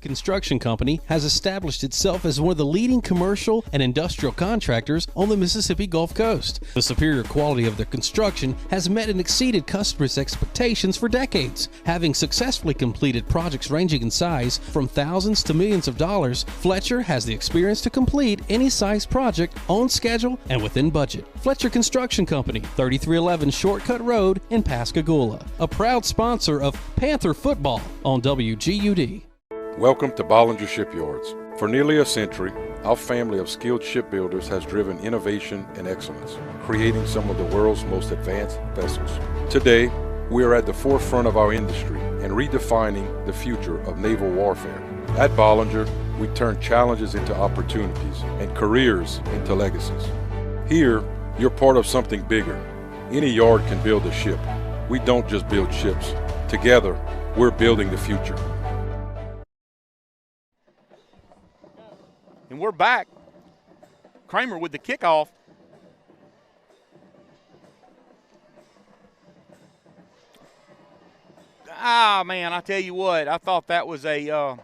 Construction Company has established itself as one of the leading commercial and industrial contractors on the Mississippi Gulf Coast. The superior quality of their construction has met and exceeded customers' expectations for decades. Having successfully completed projects ranging in size from thousands to millions of dollars, Fletcher has the experience to complete any size project on schedule and within budget. Fletcher Construction Company, 3311 Shortcut Road in Pascagoula, a proud sponsor of Panther football on WGUD. Welcome to Bollinger Shipyards. For nearly a century, our family of skilled shipbuilders has driven innovation and excellence, creating some of the world's most advanced vessels. Today, we are at the forefront of our industry and redefining the future of naval warfare. At Bollinger, we turn challenges into opportunities and careers into legacies. Here, you're part of something bigger. Any yard can build a ship. We don't just build ships. Together, we're building the future. And we're back. Kramer with the kickoff. Man, I tell you what, I thought that was a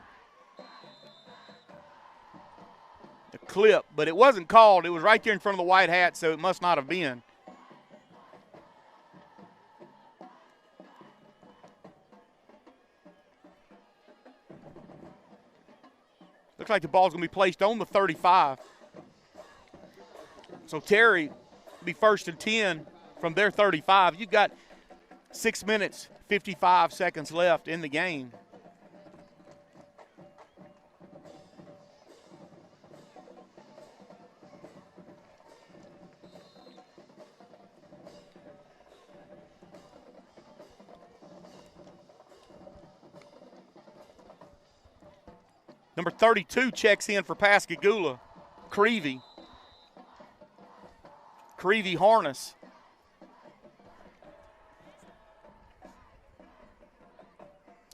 clip, but it wasn't called. It was right there in front of the white hat, so it must not have been. Looks like the ball's going to be placed on the 35. So Terry be first and 10 from their 35. You've got 6 minutes, 55 seconds left in the game. Number 32 checks in for Pascagoula, Creevy. Creevy Harness.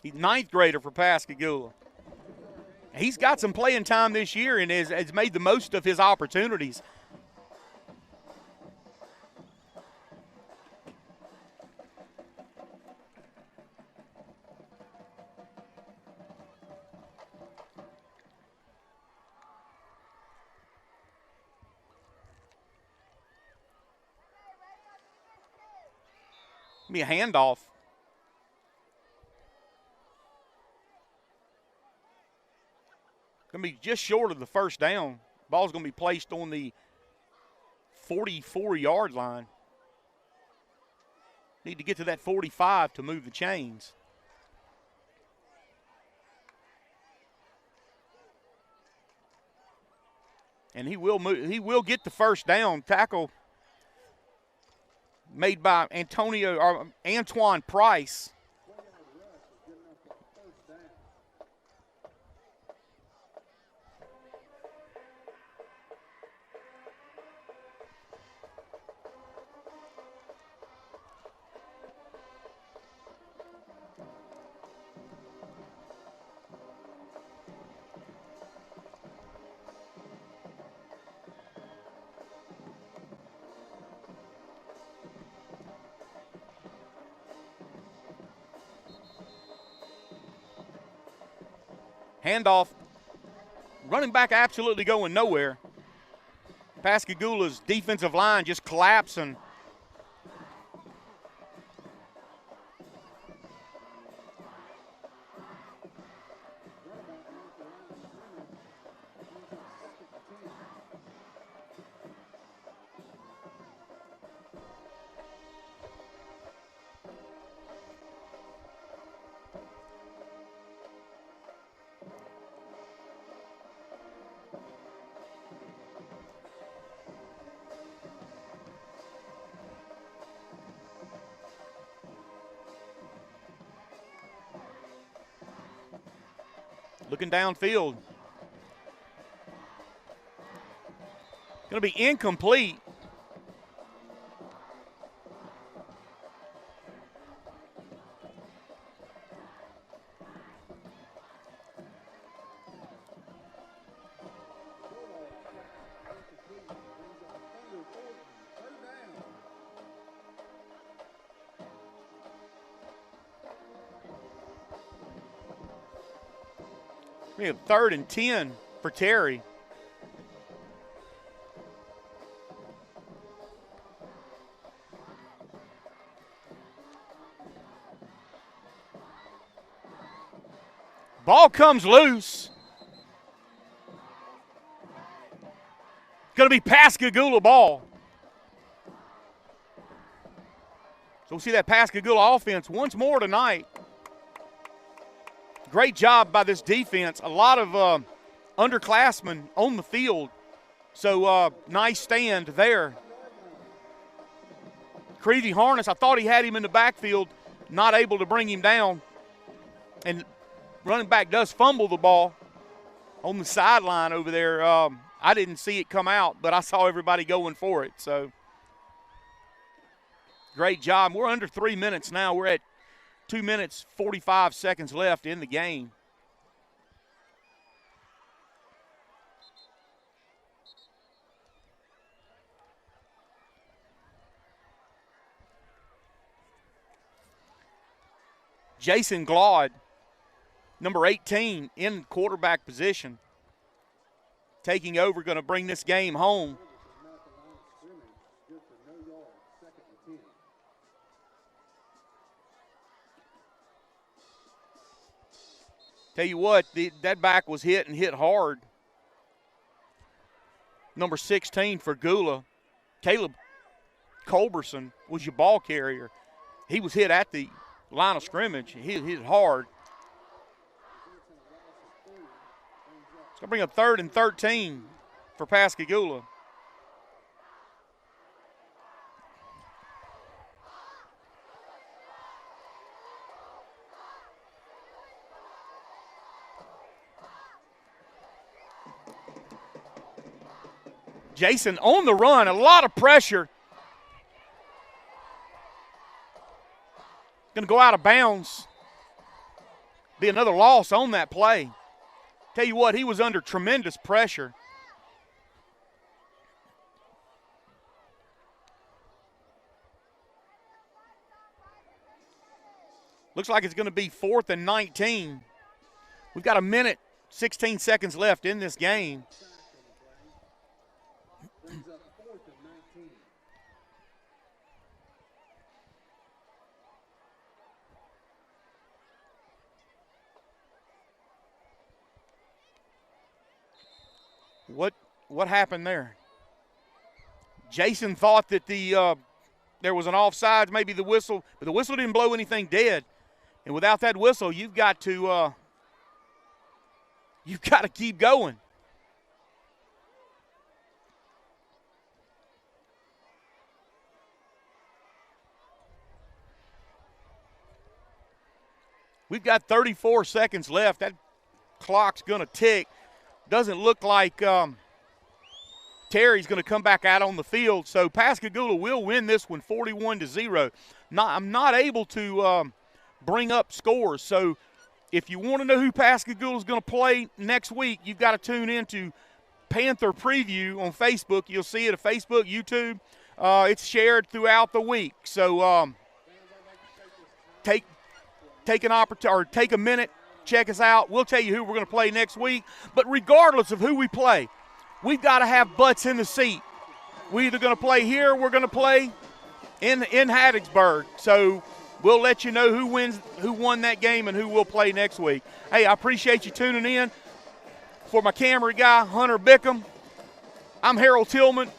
He's ninth grader for Pascagoula. He's got some playing time this year and has made the most of his opportunities. Be a handoff. Going to be just short of the first down. Ball's going to be placed on the 44-yard line. Need to get to that 45 to move the chains. And he will move. He will get the first down. Tackle made by Antoine Price. Handoff. Running back absolutely going nowhere. Pascagoula's defensive line just collapsing. Looking downfield. Going to be incomplete. We have 3rd and 10 for Terry. Ball comes loose. Going to be Pascagoula ball. So we'll see that Pascagoula offense once more tonight. Great job by this defense. A lot of underclassmen on the field. So nice stand there. Creevy Harness, I thought he had him in the backfield, not able to bring him down. And running back does fumble the ball on the sideline over there. I didn't see it come out, but I saw everybody going for it. So great job. We're under 3 minutes now. We're at 2 minutes, 45 seconds left in the game. Jason Glaude, number 18, in quarterback position, taking over, going to bring this game home. Tell you what, that back was hit and hit hard. Number 16 for Gula, Caleb Culberson, was your ball carrier. He was hit at the line of scrimmage. He hit hard. It's going to bring up 3rd and 13 for Pascagoula. Jason on the run, a lot of pressure. Going to go out of bounds. Be another loss on that play. Tell you what, he was under tremendous pressure. Looks like it's going to be 4th and 19. We've got 1 minute, 16 seconds left in this game. What happened there? Jason thought that there was an offsides, maybe the whistle, but the whistle didn't blow anything dead. And without that whistle, you've got to keep going. We've got 34 seconds left. That clock's going to tick. Doesn't look like Terry's going to come back out on the field. So Pascagoula will win this one 41-0. I'm not able to bring up scores. So if you want to know who Pascagoula is going to play next week, you've got to tune into Panther Preview on Facebook. You'll see it on Facebook, YouTube. It's shared throughout the week. So take an opportunity, or take a minute, check us out. We'll tell you who we're going to play next week. But regardless of who we play, we've got to have butts in the seat. We're either going to play here or we're going to play in Hattiesburg. So we'll let you know who won that game and who we'll play next week. Hey, I appreciate you tuning in. For my camera guy, Hunter Bickham, I'm Harold Tillman.